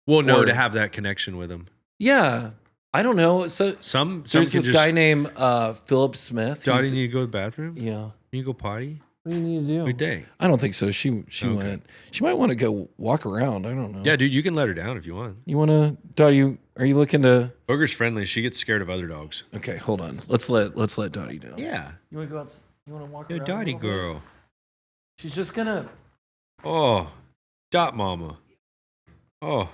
Well, no, Or- to have that connection with them. Yeah. I don't know. So Some there's can this just, guy named Philip Smith. Dottie, He's- need to go to the bathroom? Yeah. Need to go potty? What do you need to do? Good day. I don't think so. She Okay. went. She might want to go walk around. I don't know. Yeah, dude, you can let her down if you want. You want to, Dottie? Are you looking to? Booger's friendly. She gets scared of other dogs. Okay, hold on. Let's let Dottie down. Yeah. You want to go out? You want to walk Yo, around? Dottie a little bit? girl. She's just gonna. Oh, Dot Mama. Oh.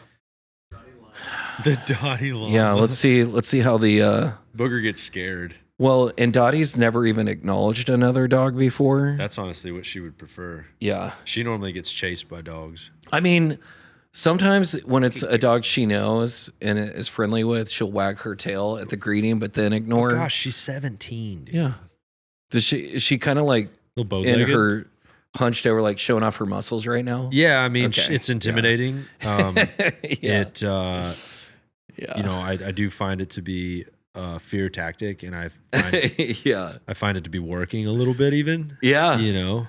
The Dottie llama. Yeah. Let's see how the. Booger gets scared. Well, and Dottie's never even acknowledged another dog before. That's honestly what she would prefer. Yeah. She normally gets chased by dogs. I mean, sometimes when it's a dog she knows and is friendly with, she'll wag her tail at the greeting, but then ignore. Oh gosh, she's 17. Dude. Yeah. Is she kind of like Little in bow-legged. her hunched over, like showing off her muscles right now? Yeah, I mean, Okay. it's intimidating. Yeah. It, Yeah. I do find it to be a fear tactic, and I find, Yeah. I find it to be working a little bit even. Yeah. You know,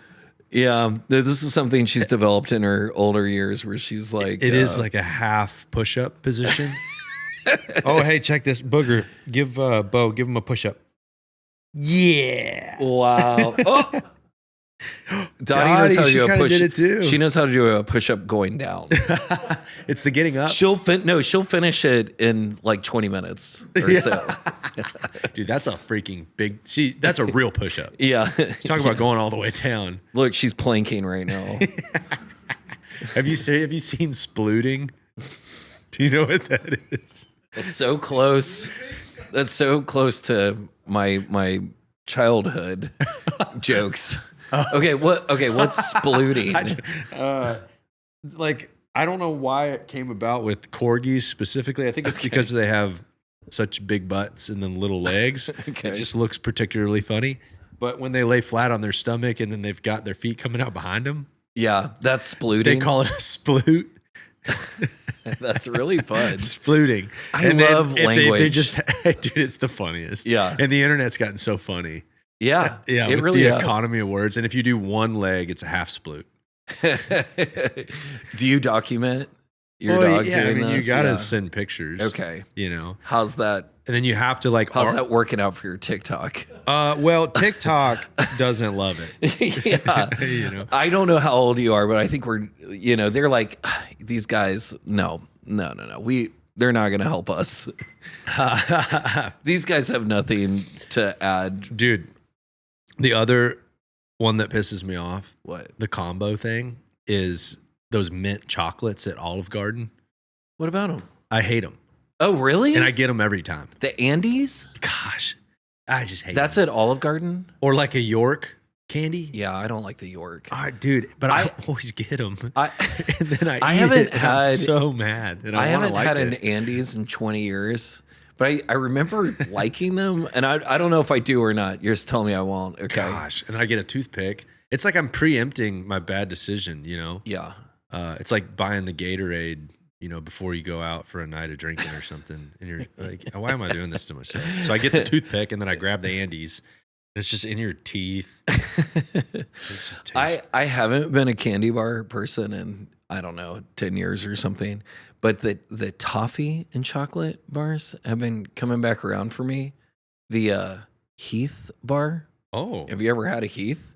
Yeah. This is something she's developed in her older years where she's like. it is like a half push-up position. Oh, hey, check this. Booger, give Beau, give him a push-up. Yeah. Wow. Oh. Dottie knows how to she do a kinda push. did it too. She knows how to do a push-up going down. It's the getting up. She'll finish it in like 20 minutes or so. Dude, that's a freaking big. See, that's a real push-up. Yeah. Talk about going all the way down. Look, she's planking right now. Have you seen splooting? Do you know what that is? It's so close. That's so close to my childhood jokes. Okay, what's splooting? I don't know why it came about with corgis specifically. I think it's because they have such big butts and then little legs. Okay. It just looks particularly funny. But when they lay flat on their stomach and then they've got their feet coming out behind them, Yeah, that's splooting. they call it a sploot. That's really fun. Splooting. I And then love if language. They just, dude, it's the funniest. Yeah. And the internet's gotten so funny. Yeah, Yeah, it with really the has. economy of words. And if you do one leg, it's a half sploot. Do you document your Well, dog yeah, doing I mean, this? you gotta Yeah. send pictures. Okay. You know, How's that? and then you have to like. How's that working out for your TikTok? Well, TikTok doesn't love it. Yeah. You know. I don't know how old you are, but I think they're like, these guys, no. They're not going to help us. These guys have nothing to add. Dude, the other one that pisses me off, What? the combo thing, is those mint chocolates at Olive Garden. What about them? I hate them. Oh, really? And I get them every time. The Andes? Gosh, I just hate That's them. at Olive Garden? Or like a York candy. Yeah, I don't like the York. Dude, but I always get them. I And then I eat haven't it, and I'm had- so mad. And I haven't like had an it. Andes in 20 years, but I remember liking them, and I don't know if I do or not. You're just telling me I won't. Okay. Gosh, and I get a toothpick. It's like I'm preempting my bad decision, you know? Yeah. It's like buying the Gatorade, you know, before you go out for a night of drinking or something. And you're like, why am I doing this to myself? So I get the toothpick and then I grab the Andes. And it's just in your teeth. It just tastes. I haven't been a candy bar person in, I don't know, 10 years or something. But the toffee and chocolate bars have been coming back around for me. The Heath bar. Oh. Have you ever had a Heath?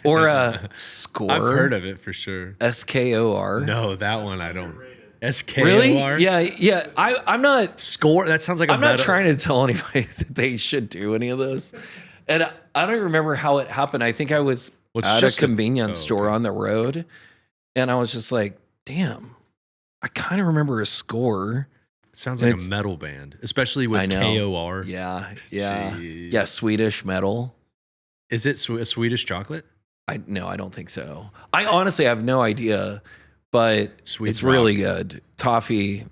Or a Score? I've heard of it for sure. SKOR. No, that one I don't. SKOR? Really? Yeah. I'm not. Score? That sounds like a I'm not meta- trying to tell anybody that they should do any of this. And I don't remember how it happened. I think I was Well, it's at a just convenience store okay. on the road, and I was just like, damn, I kind of remember a Score. It sounds like a It's- metal band, especially I with know. KOR. Yeah. Jeez. Yeah, Swedish metal. Is it a Swedish chocolate? No, I don't think so. I honestly have no idea, but Sweet it's rock. really good. Toffee,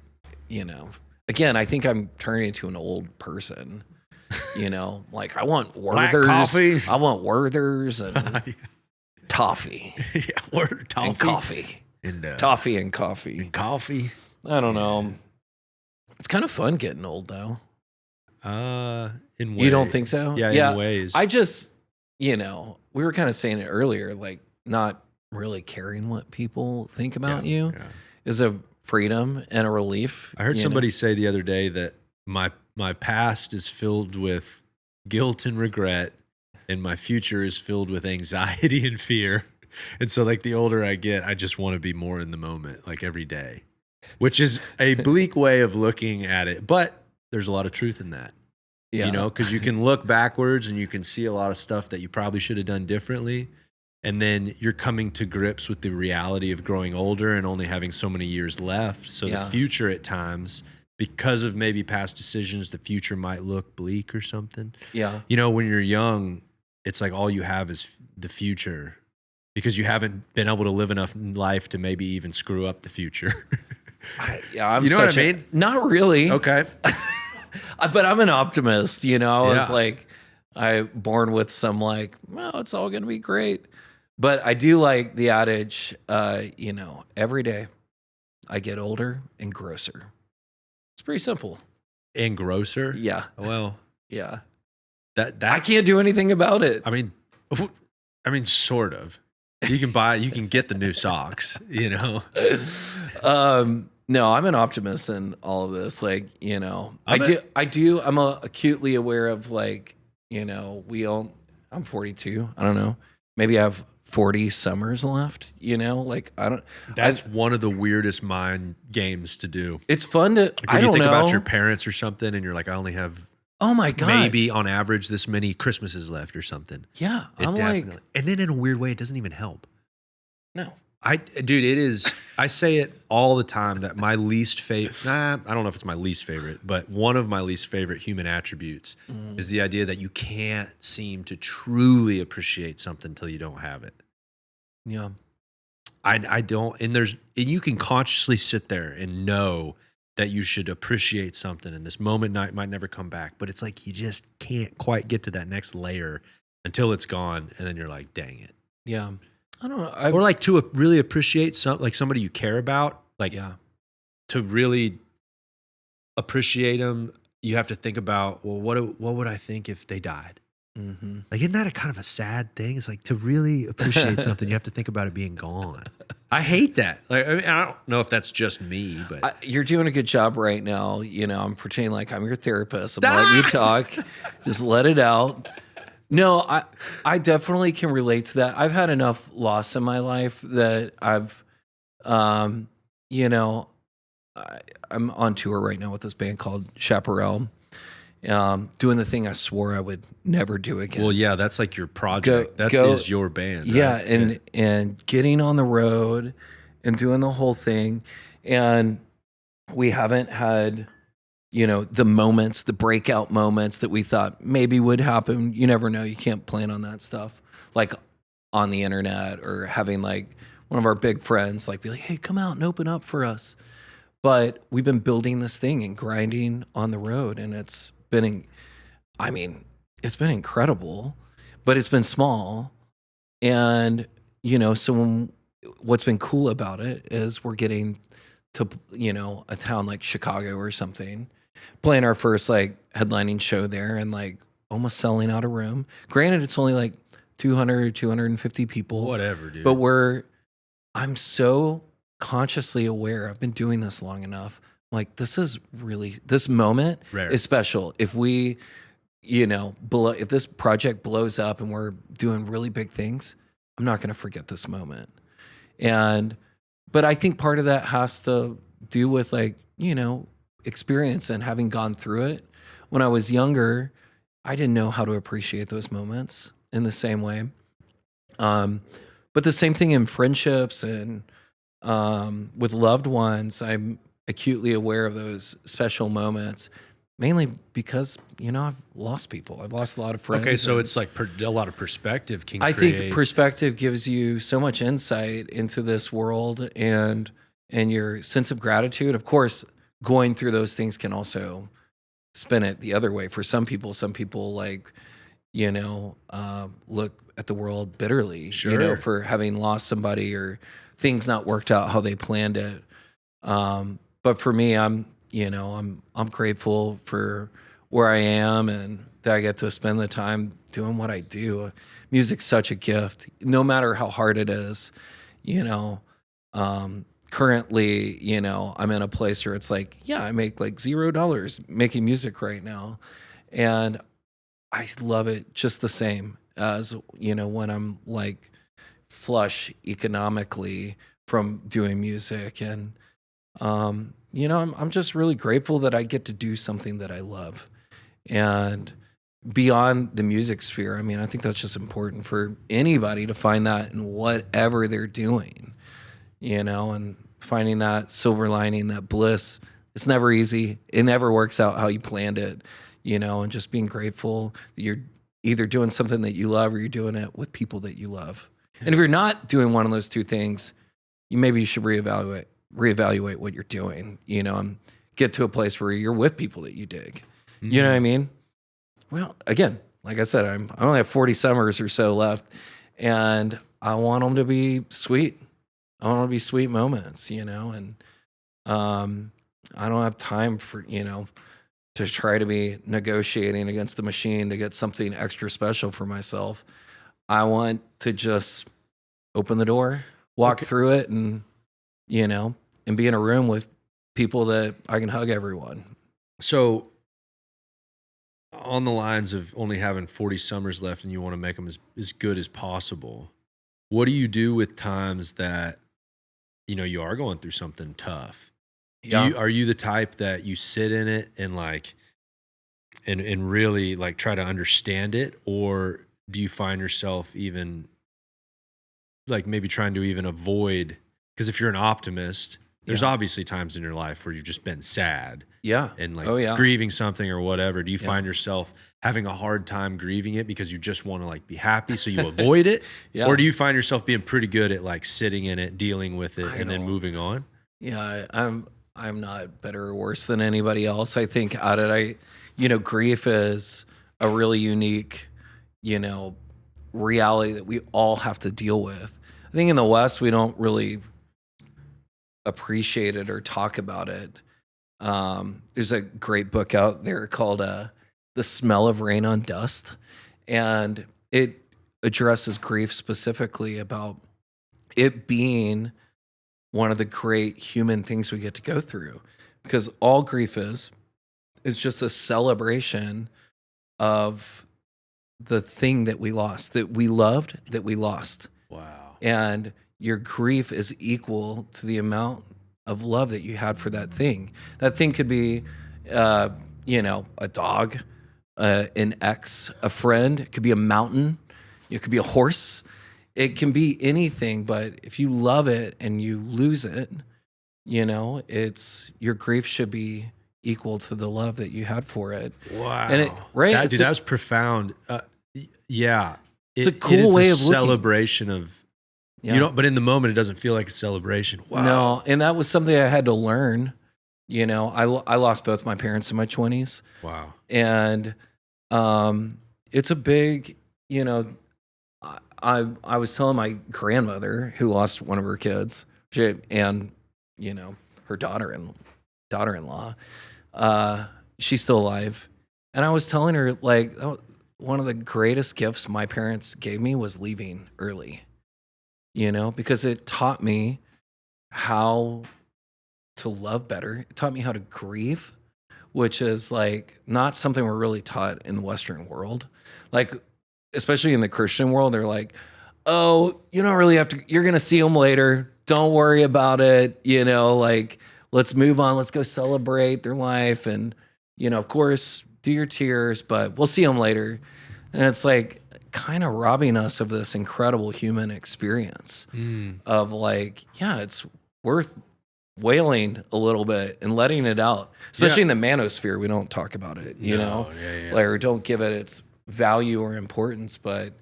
you know. Again, I think I'm turning into an old person. You know, like I want Black Werther's. coffee. I want Werther's and toffee Yeah, or toffee. and coffee. And, Toffee and coffee. and coffee. I don't know. It's kind of fun getting old, though. In ways. You don't think so? Yeah, in ways. I just, you know, we were kind of saying it earlier, like not really caring what people think about you Yeah. is a freedom and a relief. I heard you somebody know? say the other day that my past is filled with guilt and regret, and my future is filled with anxiety and fear. And so, like, the older I get, I just want to be more in the moment, like every day, which is a bleak way of looking at it. But there's a lot of truth in that, Yeah. you know, because you can look backwards and you can see a lot of stuff that you probably should have done differently. And then you're coming to grips with the reality of growing older and only having so many years left. So Yeah. the future at times, because of maybe past decisions, the future might look bleak or something. Yeah. You know, when you're young, it's like all you have is the future because you haven't been able to live enough life to maybe even screw up the future. I'm You know what such I a- mean? Not really. Okay. But I'm an optimist, you know. I was Yeah. like, I born with some like, well, it's all gonna be great. But I do like the adage, you know, every day I get older and grosser. It's pretty simple. And grosser. Yeah. Well, Yeah. that I can't do anything about it. I mean, sort of. You can get the new socks, you know. No, I'm an optimist in all of this. Like, you know, I'm acutely aware of like, you know, I'm 42. I don't know. Maybe I have 40 summers left, you know, like That's one of the weirdest mind games to do. it's fun to, Like I when you don't think know. about your parents or something, and you're like, I only have Oh my God. maybe on average this many Christmases left or something. Yeah. It I'm definitely, like, and then in a weird way, it doesn't even help. no. Dude, it is. I say it all the time that my least favorite. I don't know if it's my least favorite, but one of my least favorite human attributes is the idea that you can't seem to truly appreciate something until you don't have it. Yeah. I don't, and you can consciously sit there and know that you should appreciate something, and this moment might never come back, but it's like you just can't quite get to that next layer until it's gone, and then you're like, dang it. Yeah. I don't know. Or like to really appreciate somebody you care about, like yeah. to really appreciate them, you have to think about, well, what would I think if they died? Mm-hmm. Like, isn't that a kind of a sad thing? It's like to really appreciate something, you have to think about it being gone. I hate that. Like, I mean, I don't know if that's just me, but You're doing a good job right now. You know, I'm pretending like I'm your therapist. I'm letting you talk. Just let it out. No, I definitely can relate to that. I've had enough loss in my life that I've, you know, I'm on tour right now with this band called Chaparelle, doing the thing I swore I would never do again. Well, yeah, that's like your project. That is your band. Yeah, right? and getting on the road and doing the whole thing, and we haven't had, the moments, the breakout moments that we thought maybe would happen. You never know. You can't plan on that stuff, like on the internet, or having like one of our big friends like be like, hey, come out and open up for us. But we've been building this thing and grinding on the road, and it's been incredible, but it's been small. And, so what's been cool about it is we're getting to, a town like Chicago or something, playing our first like headlining show there and like almost selling out a room. Granted, it's only like 200, 250 people. Whatever, dude. But I'm so consciously aware. I've been doing this long enough. Like, this moment Rare. is special. If we, if this project blows up and we're doing really big things, I'm not going to forget this moment. But I think part of that has to do with like, experience and having gone through it. When I was younger, I didn't know how to appreciate those moments in the same way. But the same thing in friendships and with loved ones, I'm acutely aware of those special moments, mainly because, I've lost people. I've lost a lot of friends. Okay, so it's like a lot of perspective can I create. think perspective gives you so much insight into this world and your sense of gratitude. Of course, going through those things can also spin it the other way. For some people like, look at the world bitterly, Sure. for having lost somebody or things not worked out how they planned it. But for me, I'm grateful for where I am and that I get to spend the time doing what I do. Music's such a gift, no matter how hard it is. Currently, I'm in a place where it's like, yeah, I make like $0 making music right now. And I love it just the same as, when I'm like flush economically from doing music. And, I'm just really grateful that I get to do something that I love. And beyond the music sphere, I think that's just important for anybody to find that in whatever they're doing. And finding that silver lining, that bliss. It's never easy. It never works out how you planned it, and just being grateful that you're either doing something that you love or you're doing it with people that you love. And if you're not doing one of those two things, maybe you should reevaluate what you're doing, and get to a place where you're with people that you dig. Mm-hmm. You know what I mean? Well, again, like I said, I only have 40 summers or so left, and I want them to be sweet. I want them to be sweet moments, and I don't have time for, to try to be negotiating against the machine to get something extra special for myself. I want to just open the door, walk through it, and, and be in a room with people that I can hug everyone. So on the lines of only having 40 summers left and you want to make them as good as possible, what do you do with times that, you are going through something tough? Yeah. Are you the type that you sit in it and like, and really like try to understand it? Or do you find yourself even like maybe trying to even avoid, because if you're an optimist, there's obviously times in your life where you've just been sad. Yeah. And like grieving something or whatever. Do you find yourself having a hard time grieving it because you just want to like be happy so you avoid it? Yeah. Or do you find yourself being pretty good at like sitting in it, dealing with it, and then moving on? Yeah, I'm not better or worse than anybody else. I think grief is a really unique, reality that we all have to deal with. I think in the West, we don't really appreciate it or talk about it. There's a great book out there called The Smell of Rain on Dust, and it addresses grief specifically about it being one of the great human things we get to go through, because all grief is just a celebration of the thing that we lost, that we loved, that we lost. Wow. And your grief is equal to the amount of love that you had for that thing. That thing could be, you know, a dog, an ex, a friend. It could be a mountain. It could be a horse. It can be anything. But if you love it and you lose it, you know, your grief should be equal to the love that you had for it. Wow. And right? That was profound. Yeah. It's a cool way of looking. Celebration of, you know, but in the moment, it doesn't feel like a celebration. Wow. No. And that was something I had to learn. You know, I lost both my parents in my 20s. Wow. And it's a big, you know, I was telling my grandmother who lost one of her kids, and, you know, her daughter-in-law, she's still alive. And I was telling her, like, one of the greatest gifts my parents gave me was leaving early, you know, because it taught me how to love better. It taught me how to grieve, which is like not something we're really taught in the Western world. Like, especially in the Christian world, they're like, oh, you don't really have to, you're going to see them later. Don't worry about it. You know, like, let's move on. Let's go celebrate their life. And, you know, of course, do your tears, but we'll see them later. And it's like kind of robbing us of this incredible human experience of like, yeah, it's worth wailing a little bit and letting it out, especially in the manosphere. We don't talk about it, you know, like, or don't give it its value or importance, but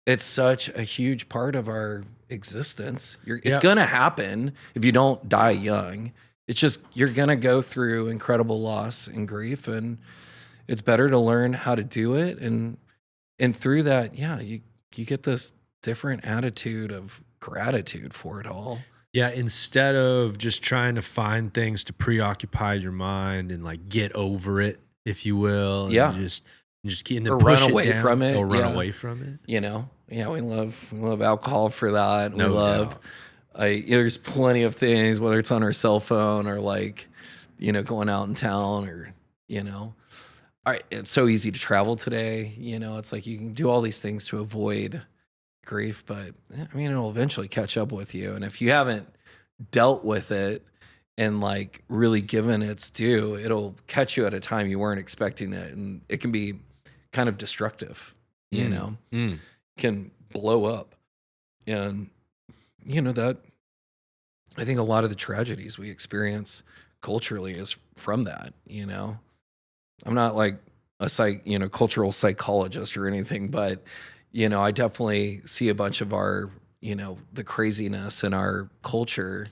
it's such a huge part of our existence. It's going to happen if you don't die young. It's just, you're going to go through incredible loss and grief, and it's better to learn how to do it. And through that, you get this different attitude of gratitude for it all. Yeah, instead of just trying to find things to preoccupy your mind and like get over it, if you will, and just keep and then or push run it away down, from it, or run away from it. You know, we love alcohol for that. No we love. There's plenty of things, whether it's on our cell phone or like, you know, going out in town, or, you know, all right, it's so easy to travel today. You know, it's like you can do all these things to avoid grief, but I mean, it'll eventually catch up with you. And if you haven't dealt with it and like really given its due, it'll catch you at a time you weren't expecting it. And it can be kind of destructive, you know, can blow up. And, you know, that I think a lot of the tragedies we experience culturally is from that, you know. I'm not like a cultural psychologist or anything, but, you know, I definitely see a bunch of our, you know, the craziness in our culture.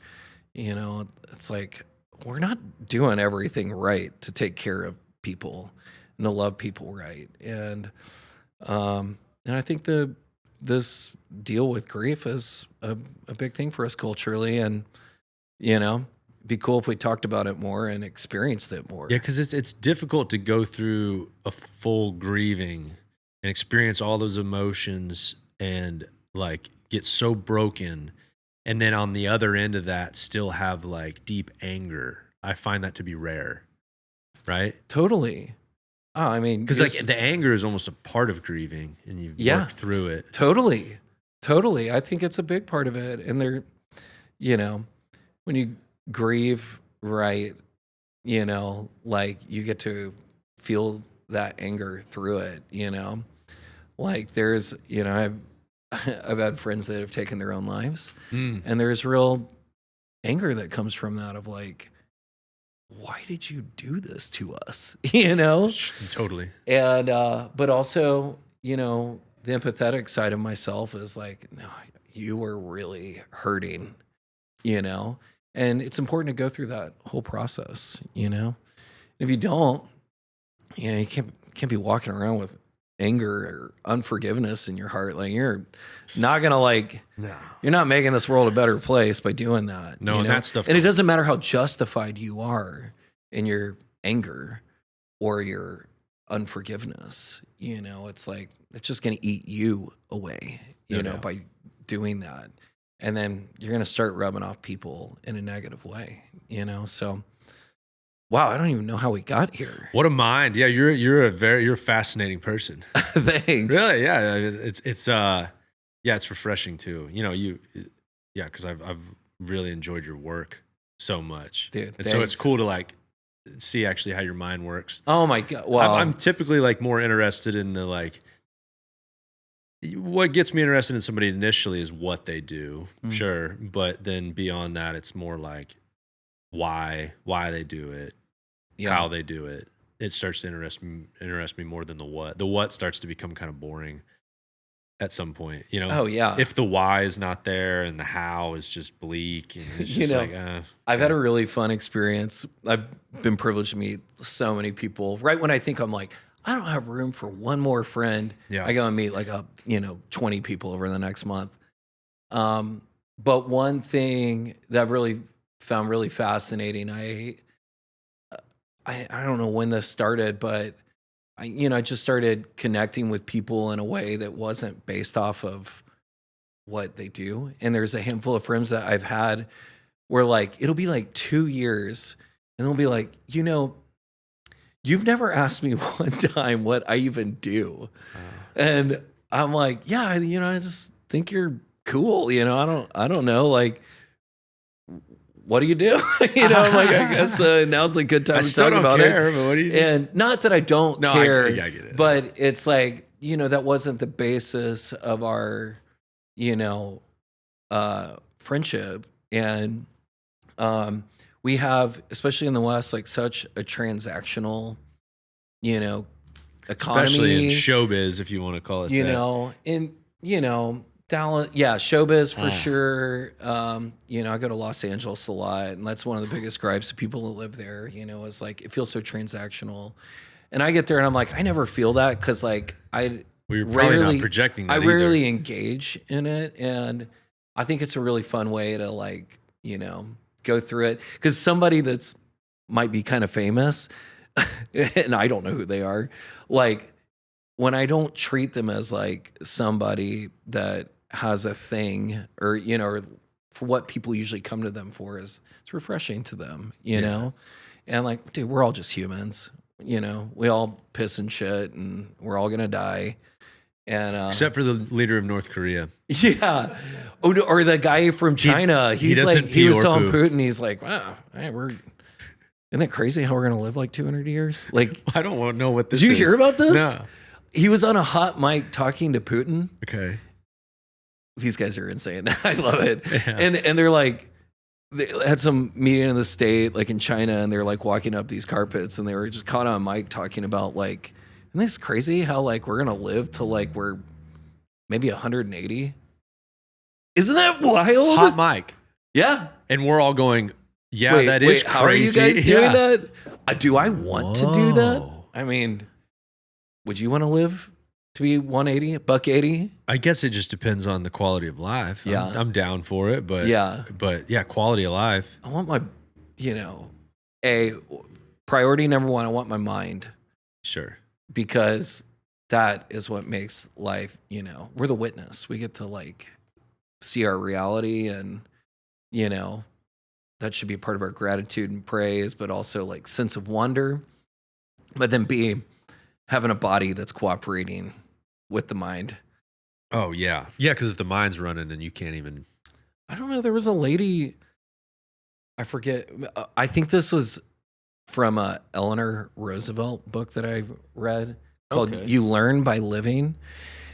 You know, it's like we're not doing everything right to take care of people and to love people right. And I think this deal with grief is a big thing for us culturally. And, you know, it'd be cool if we talked about it more and experienced it more. Yeah, because it's difficult to go through a full grieving and experience all those emotions and like get so broken, and then on the other end of that still have like deep anger. I find that to be rare, right? Totally. Oh, I mean, because like the anger is almost a part of grieving, and you work through it. Totally. I think it's a big part of it. And there, you know, when you grieve, right, you know, like you get to feel that anger through it, you know, like there's, you know, I've had friends that have taken their own lives, and there's real anger that comes from that of like, why did you do this to us? You know? Totally. And, but also, you know, the empathetic side of myself is like, no, you were really hurting, you know? And it's important to go through that whole process, you know? If you don't, you know, you can't be walking around with anger or unforgiveness in your heart. Like you're not gonna you're not making this world a better place by doing that. No, and that stuff. And it doesn't matter how justified you are in your anger or your unforgiveness. You know, it's like it's just gonna eat you away. You know, by doing that, and then you're gonna start rubbing off people in a negative way. You know, so. Wow, I don't even know how we got here. What a mind! Yeah, you're a fascinating person. Thanks. Really? Yeah, it's refreshing too. You know, because I've really enjoyed your work so much, dude. And so it's cool to like see actually how your mind works. Oh my God. Well, I'm typically like more interested in the like, what gets me interested in somebody initially is what they do, sure, but then beyond that, it's more like why they do it, how they do it. It starts to interest me more than the what. The what starts to become kind of boring at some point, you know. Oh yeah. If the why is not there and the how is just bleak, and it's just I've had a really fun experience. I've been privileged to meet so many people. Right when I think I'm like, I don't have room for one more friend, I go and meet like 20 people over the next month. But one thing that I've really found really fascinating, I don't know when this started, but I just started connecting with people in a way that wasn't based off of what they do. And there's a handful of friends that I've had where like, it'll be like 2 years and they'll be like, you've never asked me one time what I even do. And I'm like, yeah, I just think you're cool. I don't know. Like, what do you do? I'm like, I guess now's a good time to talk about it. But what do you do? And not that I don't care, I get it. but it's like, that wasn't the basis of our, friendship. And we have, especially in the West, like such a transactional, economy. Especially in showbiz, if you want to call it Dallas, showbiz for sure. I go to Los Angeles a lot, and that's one of the biggest gripes of people that live there. Is like it feels so transactional, and I get there and I'm like, I never feel that because like you're probably not projecting that I either. rarely engage in it, and I think it's a really fun way to like go through it because somebody that's might be kind of famous, and I don't know who they are, like. When I don't treat them as like somebody that has a thing or for what people usually come to them for it's refreshing to them, know? And like, dude, we're all just humans, we all piss and shit and we're all going to die. And except for the leader of North Korea. Yeah. Or the guy from China. He was telling Putin, he's like, wow, isn't that crazy how we're going to live like 200 years? Like, I don't want to know what this is. Did you hear about this? No. He was on a hot mic talking to Putin. Okay. These guys are insane. I love it. Yeah. And they're like, they had some meeting in the state, like in China, and they're like walking up these carpets and they were just caught on mic talking about like, isn't this crazy how like we're going to live till like we're maybe 180? Isn't that wild? Hot mic. Yeah. And we're all going, that is crazy. How are you guys doing that? Do I want to do that? I mean... Would you want to live to be 180, $180? I guess it just depends on the quality of life. Yeah. I'm down for it, but quality of life. I want my, priority number one, I want my mind. Sure. Because that is what makes life, we're the witness. We get to like see our reality and, that should be part of our gratitude and praise, but also like sense of wonder. But then having a body that's cooperating with the mind. Oh, yeah. Yeah, because if the mind's running and you can't even... I don't know. There was a lady, I forget. I think this was from a Eleanor Roosevelt book that I read called You Learn by Living.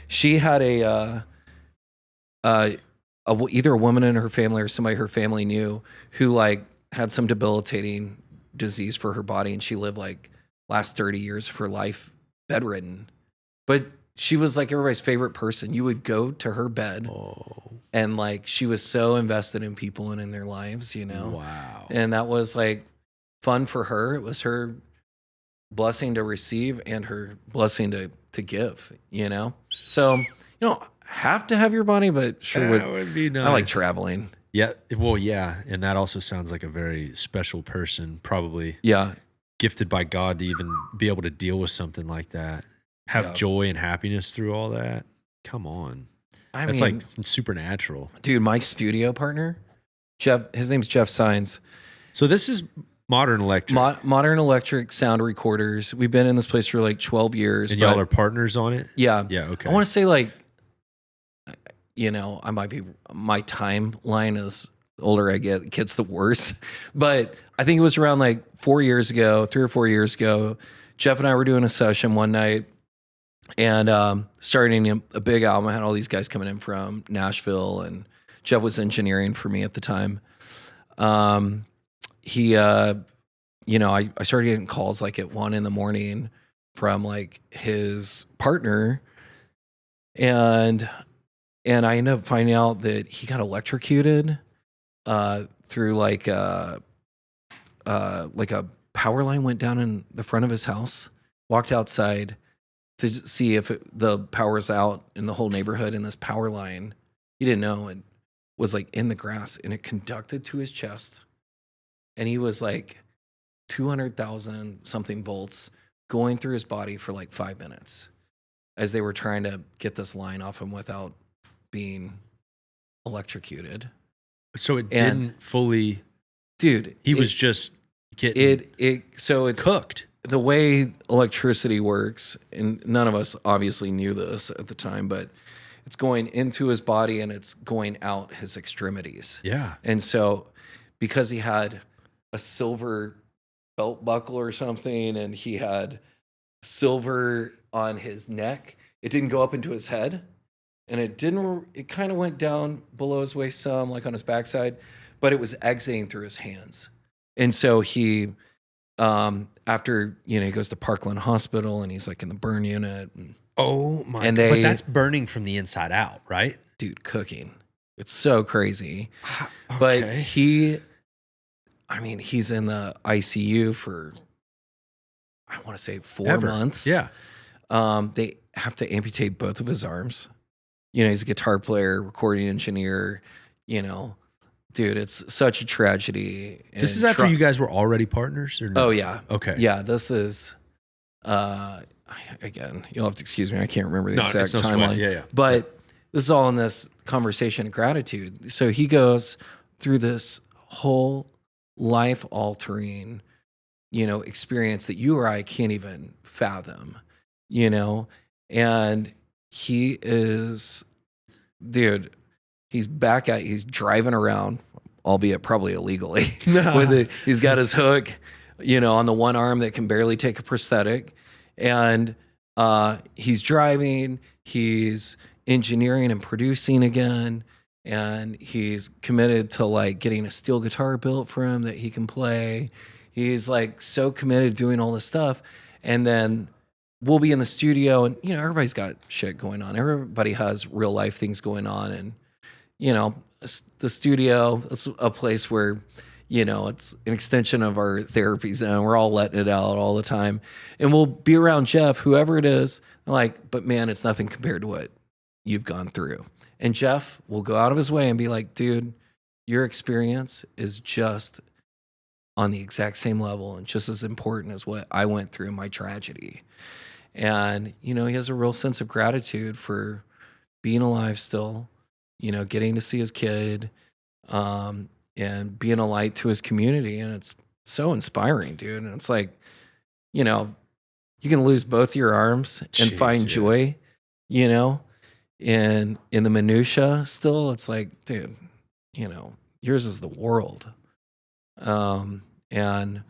She had either a woman in her family or somebody her family knew who like had some debilitating disease for her body, and she lived like last 30 years of her life bedridden, but she was like everybody's favorite person. You would go to her bed and like she was so invested in people and in their lives, Wow. And that was like fun for her. It was her blessing to receive and her blessing to give, so you don't have to have your body, but sure that would be nice. I like traveling. Yeah, well, yeah, and that also sounds like a very special person, probably. Yeah. Gifted by God to even be able to deal with something like that, have joy and happiness through all that. Come on. That's like supernatural. Dude, my studio partner, Jeff, his name's Jeff Sines. So this is Modern Electric. Modern Electric sound recorders. We've been in this place for like 12 years. And y'all are partners on it? Yeah. Yeah, okay. I want to say like, I might be, my timeline is older I get, it gets the worse. But I think it was around like 3 or 4 years ago, Jeff and I were doing a session one night and starting a big album. I had all these guys coming in from Nashville, and Jeff was engineering for me at the time. I started getting calls like at 1 a.m. from like his partner, and I ended up finding out that he got electrocuted through like a power line went down in the front of his house. Walked outside to see if the power was out in the whole neighborhood, and this power line, he didn't know, and was like in the grass, and it conducted to his chest, and he was like 200,000 something volts going through his body for like 5 minutes as they were trying to get this line off him without being electrocuted. So it didn't fully, dude. He was just getting so it's cooked. The way electricity works, and none of us obviously knew this at the time, but it's going into his body and it's going out his extremities. Yeah. And so because he had a silver belt buckle or something, and he had silver on his neck, it didn't go up into his head, and it kind of went down below his waist some, like on his backside, but it was exiting through his hands. And so he, after, he goes to Parkland Hospital, and he's like in the burn unit. Oh my God. But that's burning from the inside out, right? Dude, cooking. It's so crazy. Okay. But he's in the ICU for, I want to say 4 months. Yeah. They have to amputate both of his arms. He's a guitar player, recording engineer, dude, it's such a tragedy. This is after you guys were already partners, or no? Oh yeah. Okay. Yeah, this is, again, you'll have to excuse me. I can't remember the exact timeline. Yeah. But this is all in this conversation of gratitude. So he goes through this whole life altering, experience that you or I can't even fathom, and he is, dude, he's driving around, albeit probably illegally. He's got his hook, on the one arm that can barely take a prosthetic. And he's driving, he's engineering and producing again. And he's committed to like getting a steel guitar built for him that he can play. He's like so committed to doing all this stuff. And then we'll be in the studio, and, everybody's got shit going on. Everybody has real life things going on. And, the studio, it's a place where, it's an extension of our therapy zone. We're all letting it out all the time. And we'll be around Jeff, whoever it is, like, but man, it's nothing compared to what you've gone through. And Jeff will go out of his way and be like, dude, your experience is just on the exact same level and just as important as what I went through in my tragedy. And, he has a real sense of gratitude for being alive still, getting to see his kid, and being a light to his community. And it's so inspiring, dude. And it's like, you can lose both your arms and find joy, in the minutia still. It's like, dude, yours is the world. And,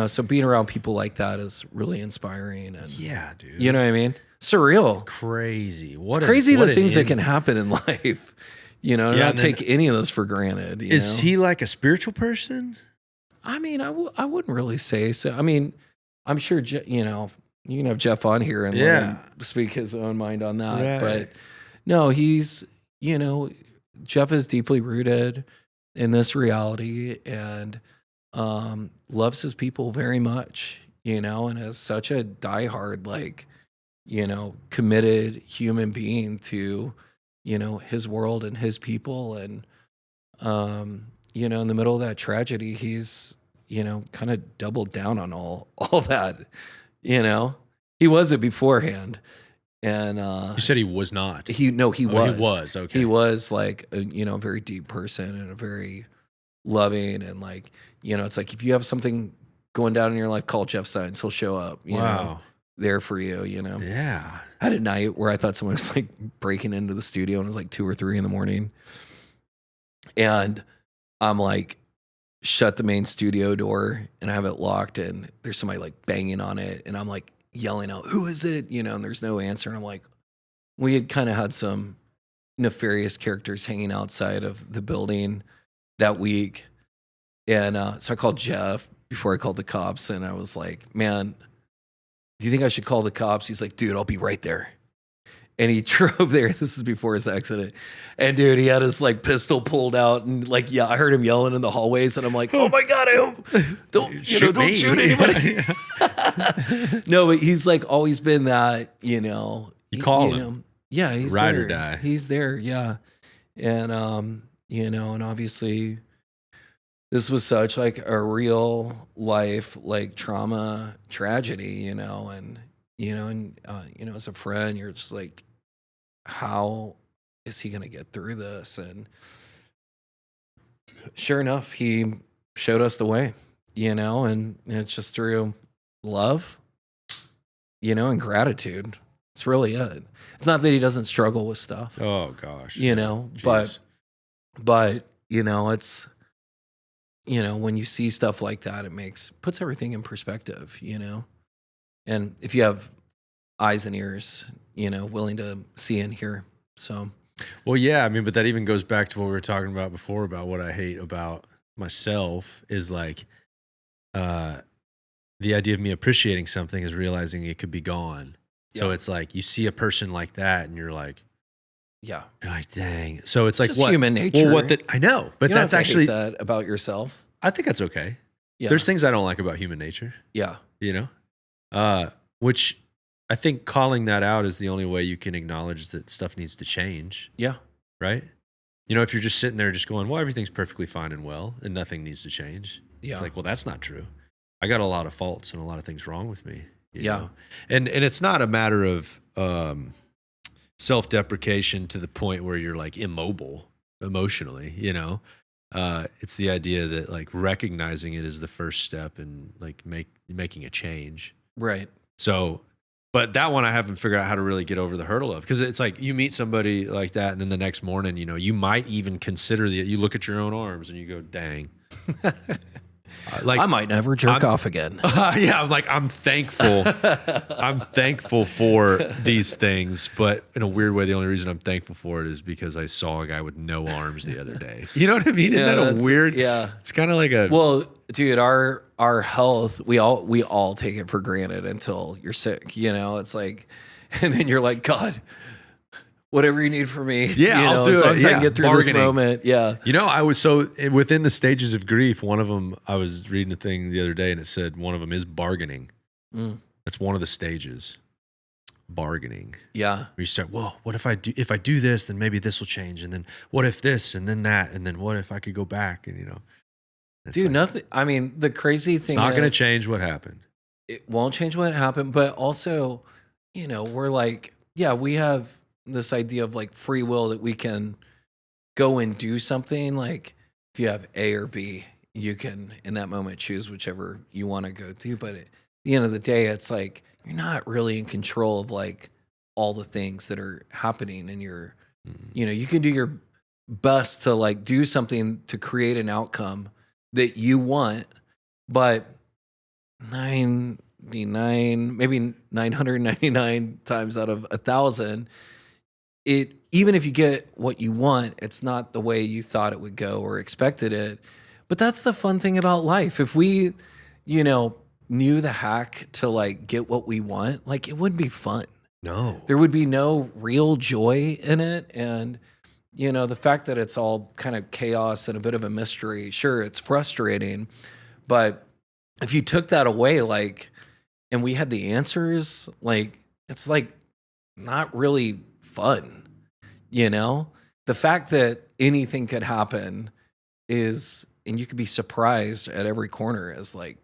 so being around people like that is really inspiring. And yeah, dude. You know what I mean? Surreal. Crazy. It's crazy the things that can happen in life. Not take any of those for granted. Is he like a spiritual person? I wouldn't really say so. I'm sure, you can have Jeff on here and let him speak his own mind on that. Right. But no, he's, Jeff is deeply rooted in this reality and loves his people very much, and is such a diehard, like, committed human being to, his world and his people. And, in the middle of that tragedy, he's, kind of doubled down on all that, he wasn't beforehand. And, you said he was not. He was. He was. Okay. He was like, a very deep person and a very loving, and like, it's like, if you have something going down in your life, call Jeff Sines. He'll show up, there for you, Yeah. I had a night where I thought someone was like breaking into the studio, and it was like 2 or 3 in the morning. And I'm like, shut the main studio door and I have it locked and there's somebody like banging on it and I'm like yelling out, who is it? You know, and there's no answer. And I'm like, we had kind of had some nefarious characters hanging outside of the building that week. And so I called Jeff before I called the cops and I was like, man, do you think I should call the cops? He's like, dude, I'll be right there. And he drove there. This is before his accident. And dude, he had his like pistol pulled out and like, yeah, I heard him yelling in the hallways and I'm like, oh my God, I hope don't shoot anybody. No, but he's like always been that, you know. You call him. Yeah, he's ride there. or die. He's there, yeah. And you know, and obviously this was such like a real life like trauma tragedy, you know, and you know, as a friend, you're just like, how is he going to get through this? And sure enough, he showed us the way, you know, and it's just through love, you know, and gratitude. It's really it. It's not that he doesn't struggle with stuff. Oh gosh. You know, Jeez. but you know, it's, you know, when you see stuff like that, it puts everything in perspective, you know. And if you have eyes and ears, you know, willing to see and hear. So, well, yeah, I mean, but that even goes back to what we were talking about before about what I hate about myself is like, the idea of me appreciating something is realizing it could be gone. Yeah. So it's like, you see a person like that and you're like, yeah, you're like, dang. So it's like, just what? Human nature. Well, I know, but you don't that's have to actually hate that about yourself. I think that's okay. Yeah. There's things I don't like about human nature. Yeah. You know, which I think calling that out is the only way you can acknowledge that stuff needs to change. Yeah. Right. You know, if you're just sitting there just going, well, everything's perfectly fine and well and nothing needs to change. Yeah. It's like, well, that's not true. I got a lot of faults and a lot of things wrong with me. You yeah. know? And it's not a matter of self-deprecation to the point where you're like immobile emotionally, you know. It's the idea that like recognizing it is the first step in like making a change. Right. So, but that one I haven't figured out how to really get over the hurdle of, because it's like you meet somebody like that and then the next morning, you know, you might even consider you look at your own arms and you go, dang. Like I might never jerk off again. Yeah, I'm thankful. I'm thankful for these things, but in a weird way, the only reason I'm thankful for it is because I saw a guy with no arms the other day. You know what I mean? Yeah, Isn't that a weird? Yeah, it's kind of like a. Well, dude, our health, we all take it for granted until you're sick. You know, it's like, and then you're like, God, whatever you need from me. Yeah, you know, I'll do as long it. as I can get through Bargaining. this moment. Yeah. You know, I was so within the stages of grief. One of them, I was reading a thing the other day, and it said one of them is bargaining. That's one of the stages. Bargaining. Yeah. Where you start, well, what if I do this, then maybe this will change, and then what if this, and then that, and then what if I could go back, and you know. Dude, like, nothing. I mean, the crazy thing it's not going to change what happened. It won't change what happened, but also, you know, we're like, yeah, we have this idea of like free will that we can go and do something. Like if you have A or B, you can in that moment choose whichever you want to go to. But at the end of the day, it's like you're not really in control of like all the things that are happening, and you're, you know, you can do your best to like do something to create an outcome that you want, but 999 times out of 1,000, even if you get what you want, it's not the way you thought it would go or expected it. But that's the fun thing about life. If we, you know, knew the hack to like get what we want, like it wouldn't be fun. No. There would be no real joy in it. And, you know, the fact that it's all kind of chaos and a bit of a mystery, sure, it's frustrating. But if you took that away, like, and we had the answers, like, it's like not really fun, you know? The fact that anything could happen is, and you could be surprised at every corner, is like,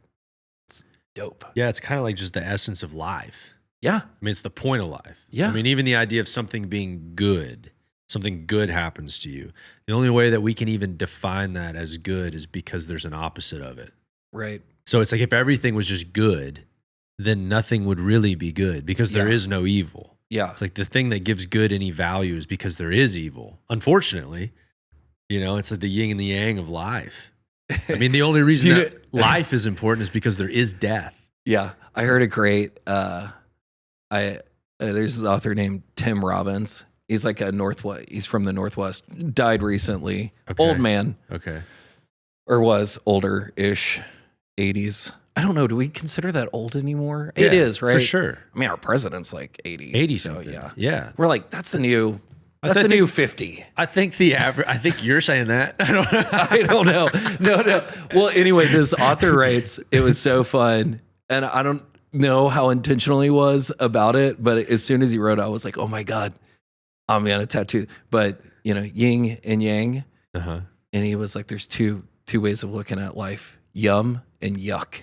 it's dope. Yeah, it's kind of like just the essence of life. Yeah. I mean, it's the point of life. Yeah. I mean, even the idea of something being good, something good happens to you. The only way that we can even define that as good is because there's an opposite of it. Right. So it's like if everything was just good, then nothing would really be good because there is no evil. Yeah. It's like the thing that gives good any value is because there is evil. Unfortunately, You know, it's like the yin and the yang of life. I mean, the only reason that life is important is because there is death. Yeah. I heard a great, there's this author named Tim Robbins. He's like he's from the Northwest, died recently. Okay. Old man. Okay. Or was older-ish, 80s. I don't know. Do we consider that old anymore? Yeah, it is, right? For sure. I mean, our president's like 80. 80 so something. yeah. Yeah. We're like, that's the new think- 50. I think I think you're saying that. I don't know. I don't know. No. Well, anyway, this author writes, it was so fun. And I don't know how intentional he was about it, but as soon as he wrote it, I was like, oh my God, I'm going to tattoo. But, you know, yin and yang. Uh-huh. And he was like, there's two ways of looking at life, yum and yuck.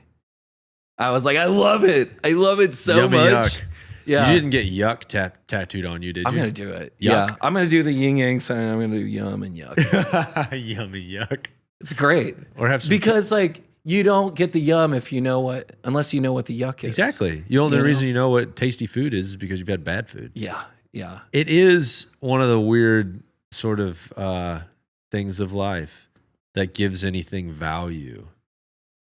I was like, I love it. I love it so Yummy much. yuck. Yeah. You didn't get yuck tattooed on you, did you? I'm going to do it. Yuck. Yeah. I'm going to do the yin yang sign. I'm going to do yum and yuck. Yummy yuck. It's great. Or have some Because like you don't get the yum unless you know what the yuck is. Exactly. The only reason you know what tasty food is because you've had bad food. Yeah. Yeah. It is one of the weird sort of things of life that gives anything value.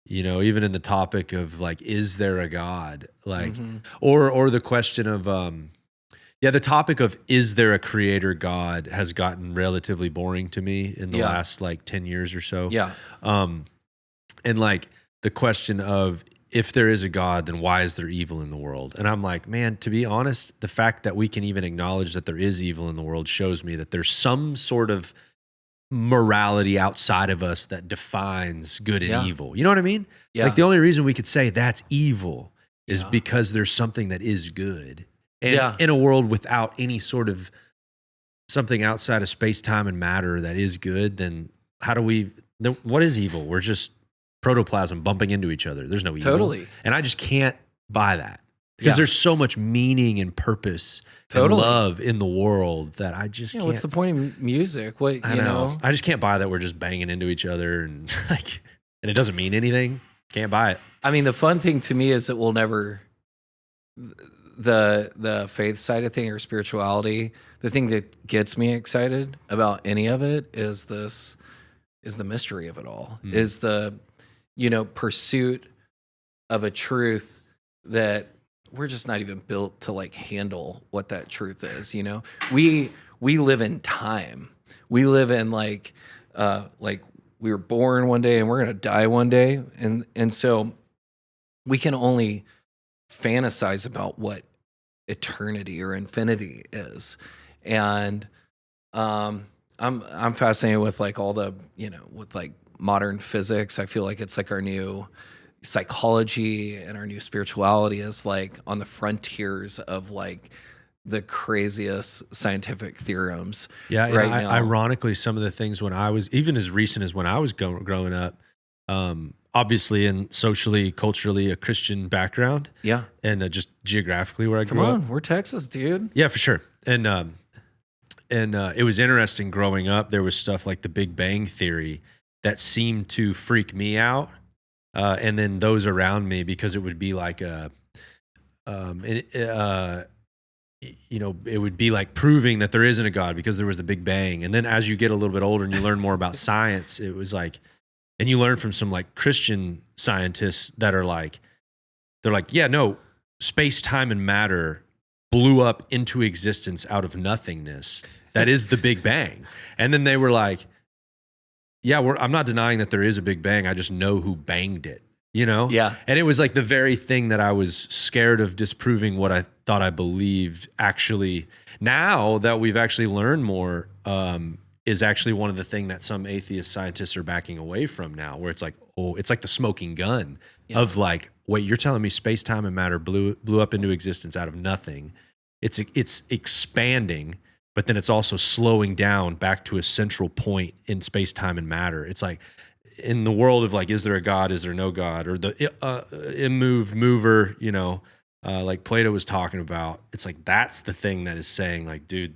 You know, even in the topic of like, is there a God? Like, or the question of, the topic of is there a creator God has gotten relatively boring to me in the last like 10 years or so. Yeah. And like the question of if there is a God, then why is there evil in the world? And I'm like, man, to be honest, the fact that we can even acknowledge that there is evil in the world shows me that there's some sort of morality outside of us that defines good and evil. You know what I mean? Yeah. Like the only reason we could say that's evil is because there's something that is good. And in a world without any sort of something outside of space, time, and matter that is good, then what is evil? We're just protoplasm bumping into each other. There's no evil. Totally. And I just can't buy that. Because there's so much meaning and purpose and love in the world that I just can't. What's the point of music? What I know. I just can't buy that we're just banging into each other and like, and it doesn't mean anything. Can't buy it. I mean, the fun thing to me is that we'll never the faith side of thing or spirituality. The thing that gets me excited about any of it is the mystery of it all. Is the pursuit of a truth that we're just not even built to like handle what that truth is. We live in time. We live in like we were born one day and we're going to die one day. And so we can only fantasize about what eternity or infinity is. And I'm fascinated with like all the, with like modern physics. I feel like it's like our new psychology and our new spirituality is like on the frontiers of like the craziest scientific theorems. Yeah. Right now. Ironically, some of the things when I was, even as recent as when I was growing up, obviously and socially, culturally, a Christian background. Yeah. And just geographically where I grew up. We're Texas, dude. Yeah, for sure. And it was interesting growing up. There was stuff like the Big Bang Theory that seemed to freak me out. And then those around me, because it would be like it would be like proving that there isn't a God because there was the Big Bang. And then as you get a little bit older and you learn more about science, it was like, and you learn from some like Christian scientists that are like, they're like, yeah, no, space, time, and matter blew up into existence out of nothingness. That is the Big Bang. And then they were like, yeah, I'm not denying that there is a Big Bang. I just know who banged it, Yeah. And it was like the very thing that I was scared of disproving what I thought I believed. Actually, now that we've actually learned more, is actually one of the things that some atheist scientists are backing away from now, where it's like, oh, it's like the smoking gun of like, wait, you're telling me space, time, and matter blew up into existence out of nothing. It's expanding. But then it's also slowing down back to a central point in space, time, and matter. It's like in the world of like, is there a God? Is there no God? Or the immoved mover, like Plato was talking about. It's like that's the thing that is saying like, dude,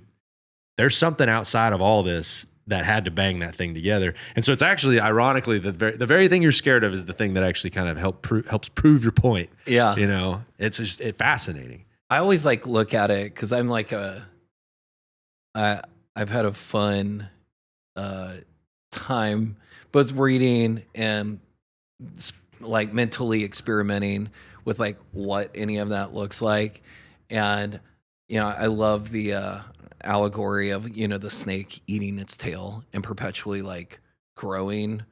there's something outside of all this that had to bang that thing together. And so it's actually, ironically, the very thing you're scared of is the thing that actually kind of helps prove your point. Yeah. It's just fascinating. I always like look at it because I'm like I've had a fun time both reading and like mentally experimenting with like what any of that looks like. And, you know, I love the allegory of, you know, the snake eating its tail and perpetually like growing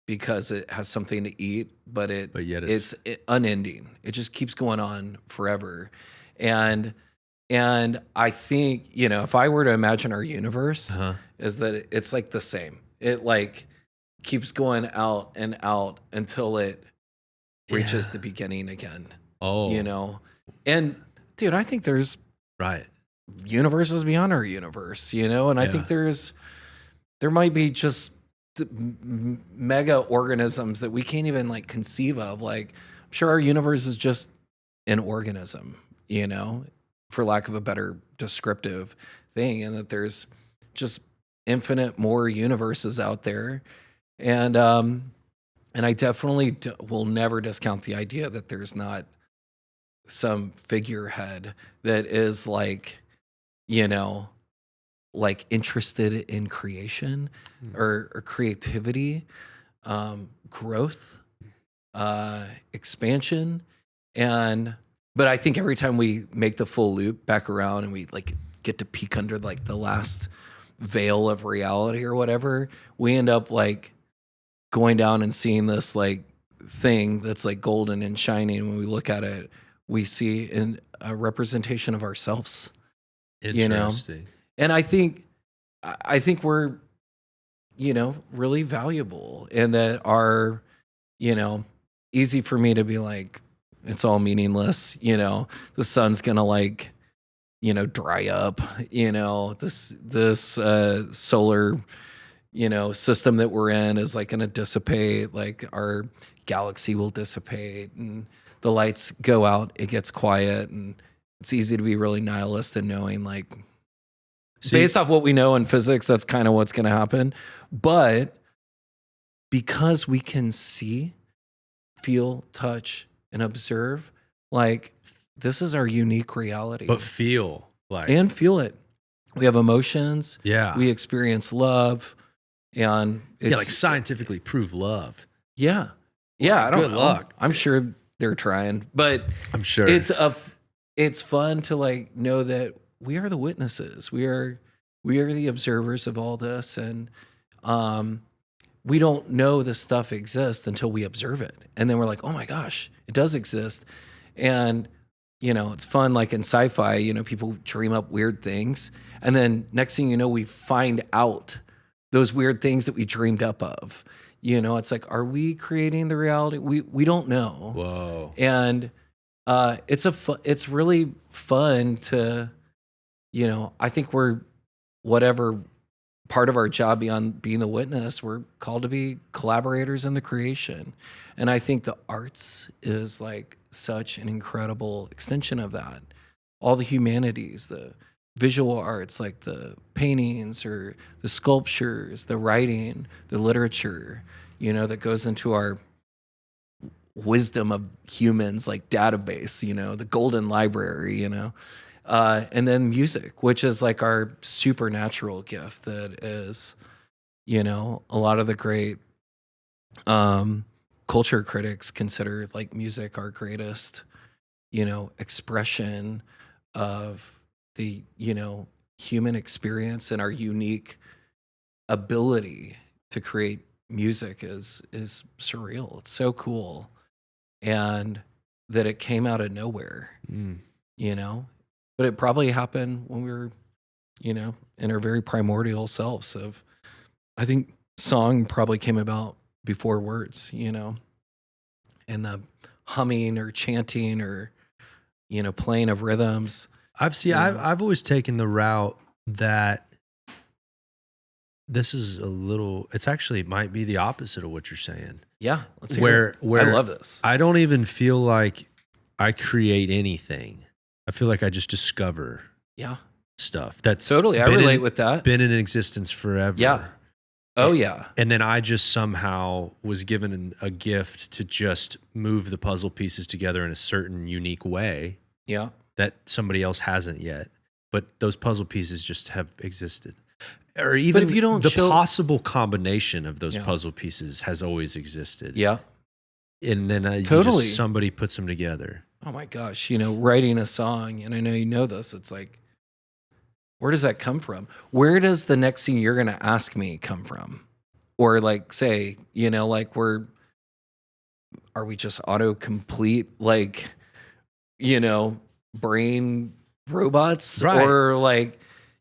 because it has something to eat, but yet it's unending. It just keeps going on forever. And I think, you know, if I were to imagine our universe, is that it's like the same. It like keeps going out and out until it reaches the beginning again. Oh, you know, and dude, I think there's universes beyond our universe, you know, and I think there might be just mega organisms that we can't even like conceive of. Like, I'm sure our universe is just an organism, you know, for lack of a better descriptive thing, and that there's just infinite more universes out there. And I definitely will never discount the idea that there's not some figurehead that is like, you know, like interested in creation or creativity, growth, expansion. But I think every time we make the full loop back around and we like get to peek under like the last veil of reality or whatever, we end up like going down and seeing this like thing that's like golden and shining. When we look at it, we see a representation of ourselves. Interesting. You know? And I think we're, you know, really valuable, and that are, you know, easy for me to be like, it's all meaningless. You know, the sun's going to like, you know, dry up, you know, this solar, you know, system that we're in is like going to dissipate, like our galaxy will dissipate and the lights go out, it gets quiet, and it's easy to be really nihilist in knowing like, based off what we know in physics, that's kind of what's going to happen. But because we can see, feel, touch, and observe, like this is our unique reality. But feel it. We have emotions. Yeah. We experience love. And it's like scientifically prove love. Yeah. Yeah. I don't Good know. luck. I'm sure they're trying, but I'm sure it's fun to like know that we are the witnesses. We are the observers of all this. And, we don't know this stuff exists until we observe it. And then we're like, oh my gosh, it does exist. And, you know, it's fun. Like in sci-fi, you know, people dream up weird things. And then next thing you know, we find out those weird things that we dreamed up of. You know, it's like, are we creating the reality? We don't know. Whoa. And it's really fun to, you know, I think we're, whatever part of our job beyond being the witness, we're called to be collaborators in the creation. And I think the arts is like such an incredible extension of that. All the humanities, the visual arts, like the paintings or the sculptures, the writing, the literature, you know, that goes into our wisdom of humans, like database, you know, the golden library, you know. And then music, which is like our supernatural gift that is, you know, a lot of the great culture critics consider like music our greatest, you know, expression of the, you know, human experience, and our unique ability to create music is surreal. It's so cool. And that it came out of nowhere, you know. But it probably happened when we were, you know, in our very primordial selves of, I think song probably came about before words, you know, and the humming or chanting or, you know, playing of rhythms. I've always taken the route that this is it's actually might be the opposite of what you're saying. Yeah. Let's hear it. I love this. I don't even feel like I create anything. I feel like I just discover stuff. That's totally. I relate with that. Been in existence forever. Yeah. Oh yeah. And then I just somehow was given a gift to just move the puzzle pieces together in a certain unique way. Yeah. That somebody else hasn't yet. But those puzzle pieces just have existed. or even if you don't the show- possible combination of those Yeah. puzzle pieces has always existed. Yeah. And then Totally. somebody puts them together. Oh my gosh, you know, writing a song, and I know you know this, it's like, where does that come from? Where does the next thing you're going to ask me come from? Or like, say, you know, like are we just autocomplete, like, you know, brain robots? Right. Or like,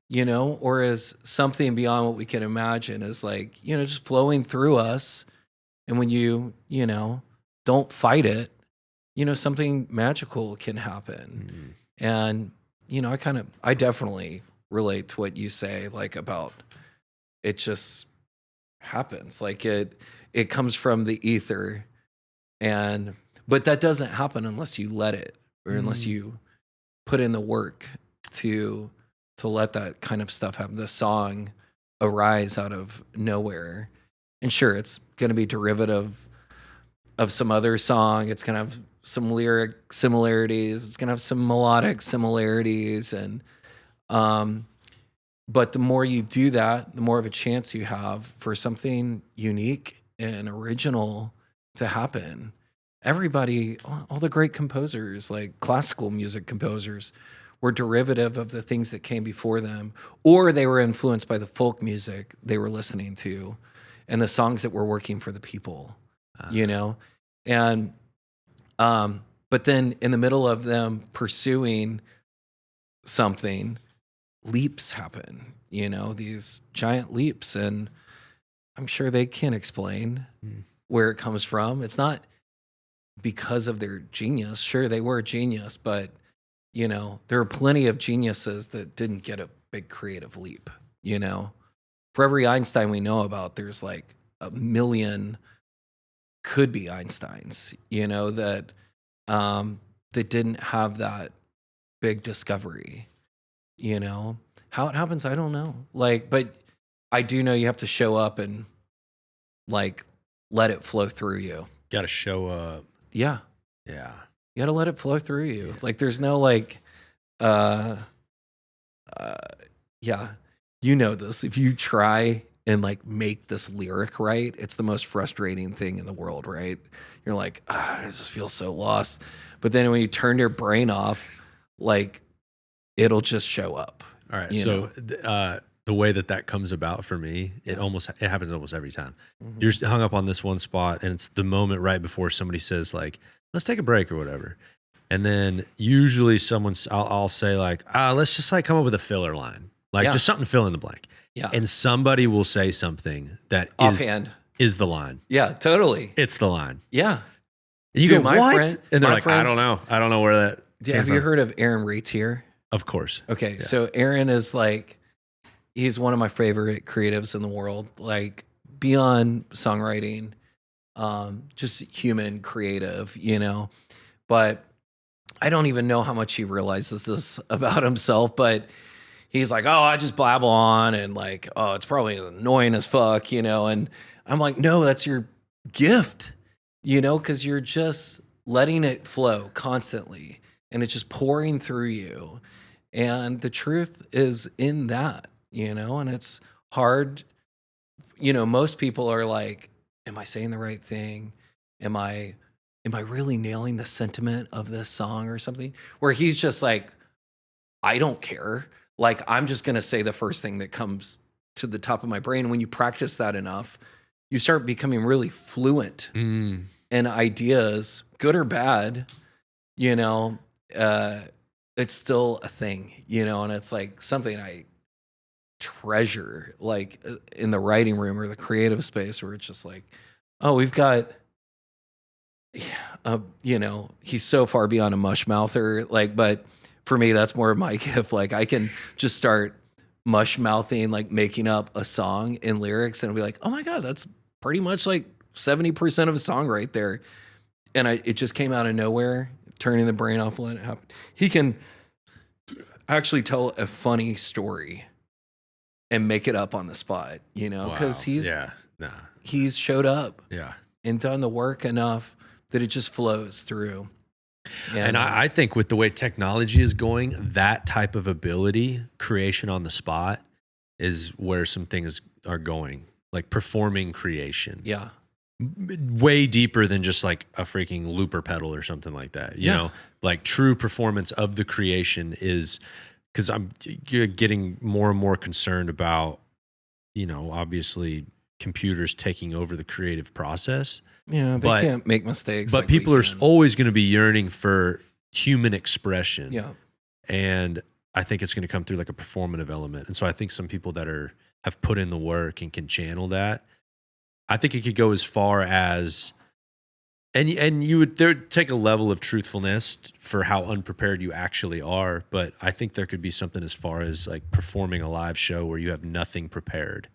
you know, or is something beyond what we can imagine is like, you know, just flowing through us. And when you know, don't fight it, you know, something magical can happen. And, you know, I definitely relate to what you say, like about it just happens. Like it comes from the ether, but that doesn't happen unless you let it, or unless you put in the work to let that kind of stuff happen. The song arise out of nowhere. And sure, it's going to be derivative of some other song. It's going to have some lyric similarities. It's going to have some melodic similarities. And, but the more you do that, the more of a chance you have for something unique and original to happen. Everybody, all the great composers, like classical music composers, were derivative of the things that came before them, or they were influenced by the folk music they were listening to and the songs that were working for the people, you know? And, but then in the middle of them pursuing something, leaps happen, you know, these giant leaps. And I'm sure they can't explain where it comes from. It's not because of their genius. Sure, they were a genius, but, you know, there are plenty of geniuses that didn't get a big creative leap, you know? For every Einstein we know about, there's like a million could be Einsteins, you know, that didn't have that big discovery, you know? How it happens, I don't know. Like, but I do know you have to show up and like let it flow through you. Got to show up. Yeah. Yeah. You got to let it flow through you. Yeah. Like there's no like, yeah, you know this. If you try and like make this lyric right, it's the most frustrating thing in the world, right? You're like, I just feel so lost. But then when you turn your brain off, like it'll just show up. All right. So the way that comes about for me, it happens almost every time. You're hung up on this one spot, and it's the moment right before somebody says like, let's take a break or whatever. And then usually I'll say like, let's just like come up with a filler line, like just something to fill in the blank. Yeah. And somebody will say something that offhand is the line. Yeah, totally. It's the line. Yeah. And you go, what? And they're like, I don't know. I don't know where that came Have from. you heard of Aaron Ratier? Of course. Okay. Yeah. So Aaron is like, he's one of my favorite creatives in the world, like beyond songwriting, just human creative, you know, but I don't even know how much he realizes this about himself, but he's like, oh, I just blabble on and like, oh, it's probably annoying as fuck, you know? And I'm like, no, that's your gift, you know, because you're just letting it flow constantly and it's just pouring through you. And the truth is in that, you know, and it's hard. You know, most people are like, am I saying the right thing? Am I really nailing the sentiment of this song or something? Where he's just like, I don't care. Like, I'm just going to say the first thing that comes to the top of my brain. And when you practice that enough, you start becoming really fluent in ideas, good or bad, you know, it's still a thing, you know, and it's like something I treasure, like in the writing room or the creative space where it's just like, oh, we've got, you know, he's so far beyond a mush mouther, like, but for me, that's more of my gift. Like I can just start mush mouthing, like making up a song in lyrics and I'll be like, oh my God, that's pretty much like 70% of a song right there. And it just came out of nowhere, turning the brain off, letting it happen. He can actually tell a funny story and make it up on the spot, you know, because he's showed up and done the work enough that it just flows through. And I think with the way technology is going, that type of ability, creation on the spot, is where some things are going, like performing creation. Yeah. Way deeper than just like a freaking looper pedal or something like that. You know, like true performance of the creation is, because you're getting more and more concerned about, you know, obviously computers taking over the creative process. Yeah, they can't make mistakes. But like people are can. always going to be yearning for human expression. Yeah. And I think it's going to come through like a performative element. And so I think some people that have put in the work and can channel that, I think it could go as far as, and you would take a level of truthfulness for how unprepared you actually are. But I think there could be something as far as like performing a live show where you have nothing prepared,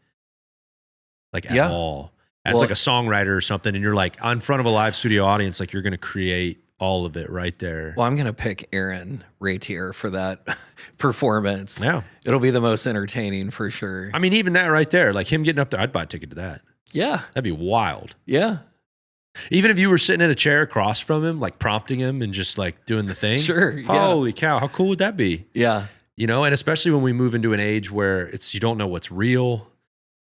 like at all, as like a songwriter or something. And you're like in front of a live studio audience, like you're going to create all of it right there. Well, I'm going to pick Aaron Ratier for that performance. Yeah. It'll be the most entertaining for sure. I mean, even that right there, like him getting up there, I'd buy a ticket to that. Yeah. That'd be wild. Yeah. Even if you were sitting in a chair across from him, like prompting him and just like doing the thing. Sure. Yeah. Holy cow. How cool would that be? Yeah. You know, and especially when we move into an age where you don't know what's real.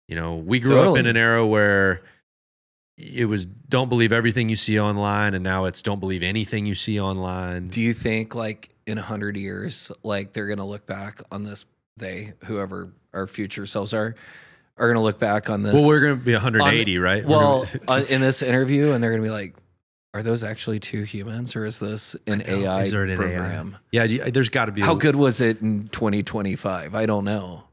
You know, we grew up in an era where it was don't believe everything you see online, and now it's don't believe anything you see online. Do you think like in 100 years, like they're going to look back on this, whoever our future selves are going to look back on this? Well, we're going to be 180, right? Well, in this interview, and they're going to be like, are those actually two humans, or is this an AI program? AI? Yeah, there's got to be. How good was it in 2025? I don't know.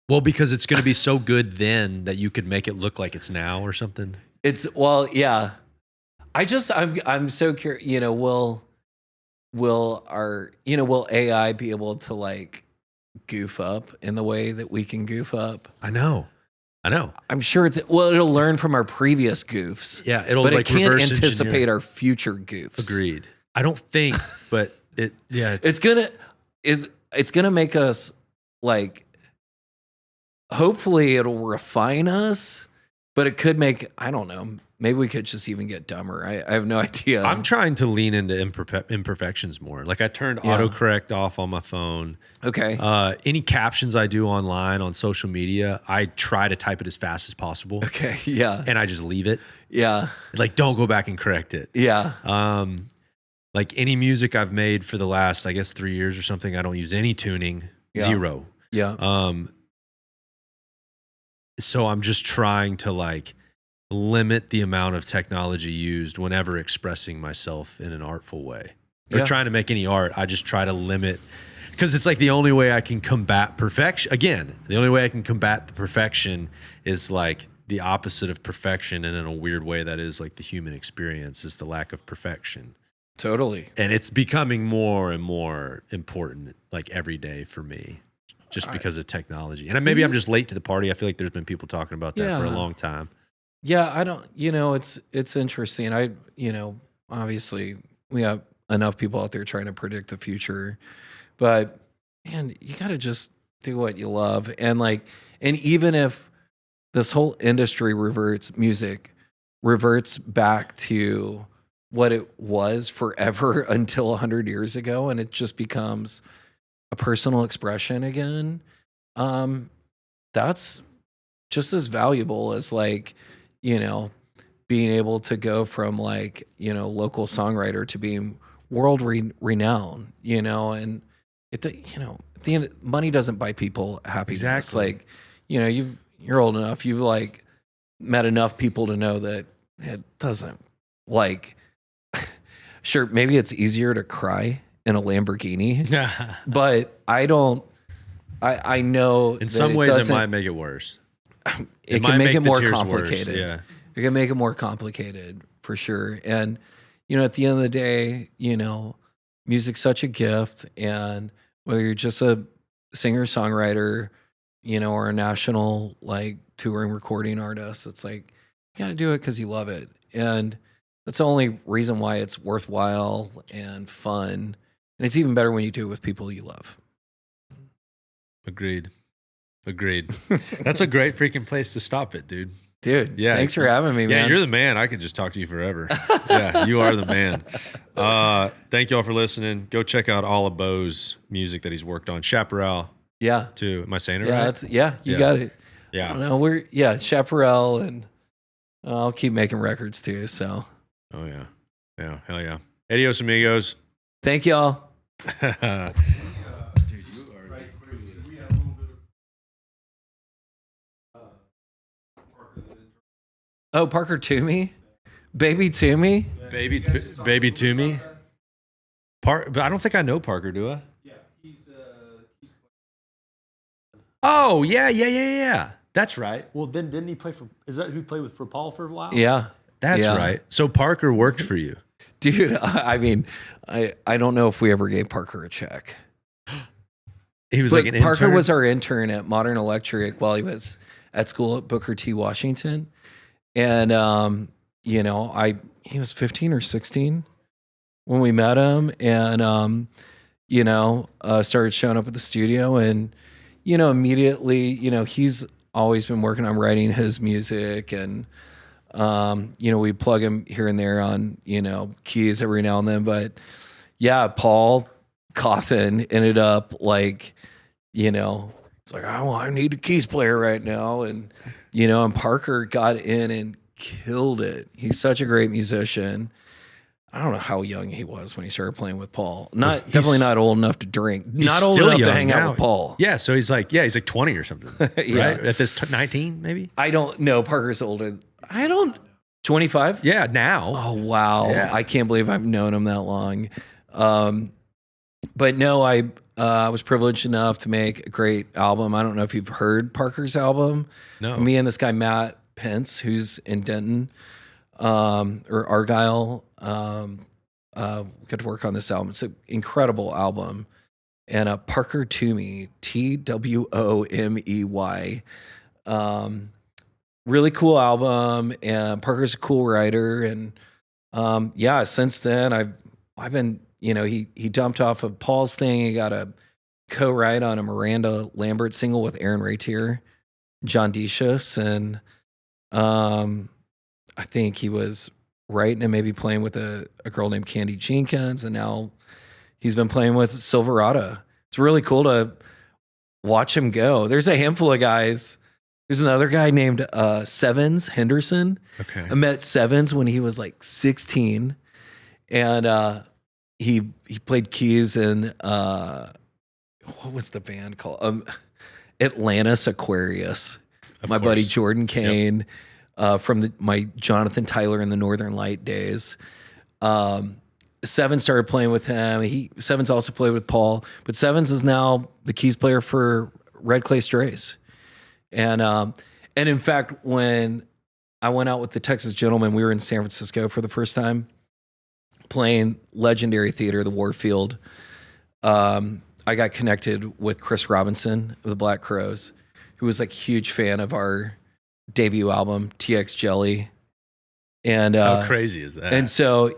Well, because it's going to be so good then that you could make it look like it's now or something. Yeah. I'm so curious, you know, will AI be able to like goof up in the way that we can goof up? I know. I'm sure it'll learn from our previous goofs. Yeah. But like it can't reverse anticipate engineer. our future goofs. Agreed. I don't think, but it's gonna make us like, hopefully it'll refine us, but it could make, I don't know, maybe we could just even get dumber. I have no idea. I'm trying to lean into imperfections more. Like I turned autocorrect off on my phone. Okay. Any captions I do online on social media, I try to type it as fast as possible. Okay. Yeah. And I just leave it. Yeah. Like don't go back and correct it. Yeah. Like any music I've made for the last, I guess 3 years or something, I don't use any tuning. Yeah. Zero. Yeah. So I'm just trying to like limit the amount of technology used whenever expressing myself in an artful way or trying to make any art. I just try to limit, because it's like the only way I can combat perfection. Again, the only way I can combat the perfection is like the opposite of perfection. And in a weird way, that is like the human experience is the lack of perfection. Totally. And it's becoming more and more important like every day for me. Just because of technology. And maybe I'm just late to the party. I feel like there's been people talking about that for a long time. Yeah, I don't, it's interesting. Obviously we have enough people out there trying to predict the future, but man, you got to just do what you love. And even if this whole industry music reverts back to what it was forever until 100 years ago, and it just becomes a personal expression again, that's just as valuable as being able to go from local songwriter to being world renowned, and at the end, money doesn't buy people happiness. Exactly. You're old enough, you've met enough people to know that it doesn't sure, maybe it's easier to cry in a Lamborghini, but I know in some ways it might make it worse. It can make it more complicated. Worse, yeah. It can make it more complicated for sure. And, at the end of the day, music's such a gift. And whether you're just a singer-songwriter, or a national touring recording artist, it's you got to do it because you love it. And that's the only reason why it's worthwhile and fun. And it's even better when you do it with people you love. Agreed. That's a great freaking place to stop it, dude. Dude, yeah. Thanks for having me, man. Yeah, you're the man. I could just talk to you forever. Yeah, you are the man. Thank you all for listening. Go check out all of Beau's music that he's worked on. Chaparelle, Yeah. too. Am I saying it Yeah, right? you got it. I Yeah. don't know. Chaparelle, and I'll keep making records too. So. Oh yeah. Yeah. Hell yeah. Adios, amigos. Thank y'all. Dude, you are Right quick, we have a little bit of Oh, Parker Toomey? Baby Toomey? baby to me. But I don't think I know Parker, do I? yeah, he's Oh, yeah. That's right. Well, then didn't he play for? Is that who he played with for Paul for a while? Yeah. That's Yeah. right. So Parker worked for you. Dude, I mean, I don't know if we ever gave Parker a check. He was But like an Parker intern? was our intern at Modern Electric while he was at school at Booker T. Washington. And, he was 15 or 16 when we met him, and, started showing up at the studio, and, immediately, he's always been working on writing his music, and, we plug him here and there on, keys every now and then. But yeah, Paul Cauthen ended up like, it's like, oh, I need a keys player right now. And, and Parker got in and killed it. He's such a great musician. I don't know how young he was when he started playing with Paul. Definitely not old enough to drink. Not old enough to hang out with Paul. Yeah, so he's like 20 or something. Yeah. Right? At this 19, maybe? I don't know. Parker's older. 25? Yeah, now. Oh, wow. Yeah. I can't believe I've known him that long. But no, I was privileged enough to make a great album. I don't know if you've heard Parker's album. No. Me and this guy, Matt Pence, who's in Denton, or Argyle, got to work on this album. It's an incredible album. And Parker Toomey, Twomey. Really cool album, and Parker's a cool writer. And since then I've been, he dumped off of Paul's thing. He got a co-write on a Miranda Lambert single with Aaron Ratier, John Decius, and I think he was writing and maybe playing with a girl named Candy Jenkins, and now he's been playing with Silverado. It's really cool to watch him go. There's a handful of guys. There's another guy named Sevens Henderson. Okay. I met Sevens when he was like 16, and he played keys in what was the band called? Atlantis Aquarius. My buddy Jordan Kane, from my Jonathan Tyler and the Northern Light days. Sevens started playing with him. Sevens also played with Paul, but Sevens is now the keys player for Red Clay Strays. And in fact, when I went out with the Texas Gentlemen, we were in San Francisco for the first time, playing legendary theater, the Warfield. I got connected with Chris Robinson of the Black Crowes, who was like a huge fan of our debut album, TX Jelly. And how crazy is that? And so,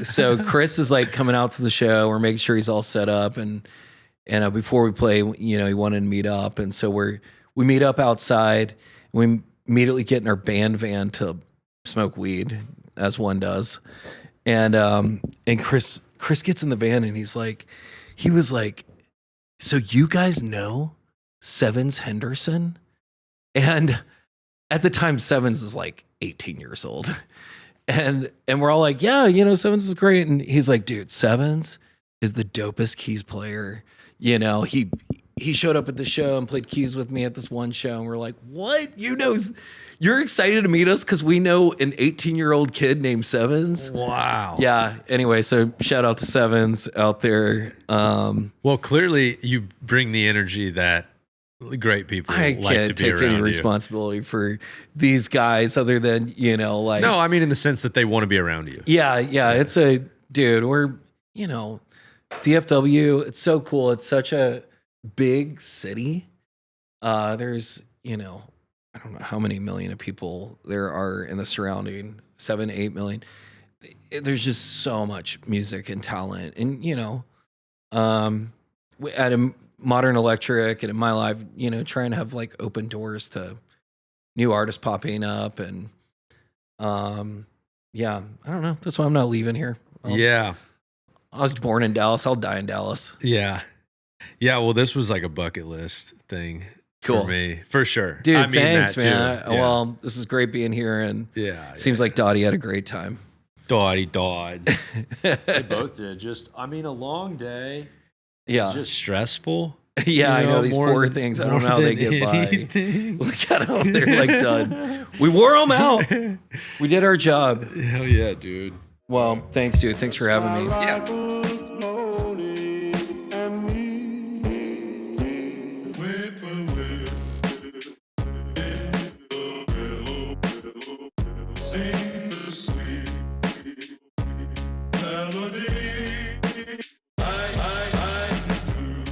so Chris is like coming out to the show. We're making sure he's all set up, and before we play, he wanted to meet up, and so we meet up outside. We immediately get in our band van to smoke weed, as one does. And Chris gets in the van, and he was like, so you guys know Sevens Henderson? And at the time, Sevens is like 18 years old. And we're all like, yeah, Sevens is great. And he's like, dude, Sevens is the dopest keys player. He showed up at the show and played keys with me at this one show. And we're like, what? You're excited to meet us because we know an 18-year-old kid named Sevens? Wow. Yeah. Anyway, so shout out to Sevens out there. Well, clearly you bring the energy that great people I like can't to be take around any you. responsibility for these guys other than, like. No, I mean in the sense that they want to be around you. Yeah. It's we're, DFW, it's so cool. It's such a big city. There's, I don't know how many million of people there are in the surrounding, 7-8 million. There's just so much music and talent. And, at a Modern Electric and in my life, trying to have like open doors to new artists popping up. And, I don't know. That's why I'm not leaving here. Yeah. I was born in Dallas. I'll die in Dallas. Yeah. Yeah, well, this was like a bucket list thing Cool. for me, for sure. Dude, I mean thanks, that too. man. Yeah. Well, this is great being here, and seems like Dottie had a great time. Dottie died. They both did. Just, I mean, a long day. Yeah. Just stressful. Yeah, I know these poor than- things. I don't more know how they than get by. anything. Look at them. They're like done. We wore them out. We did our job. Hell yeah, dude. Well, thanks, dude. Thanks for having me. Yeah. Sing the sweet melody.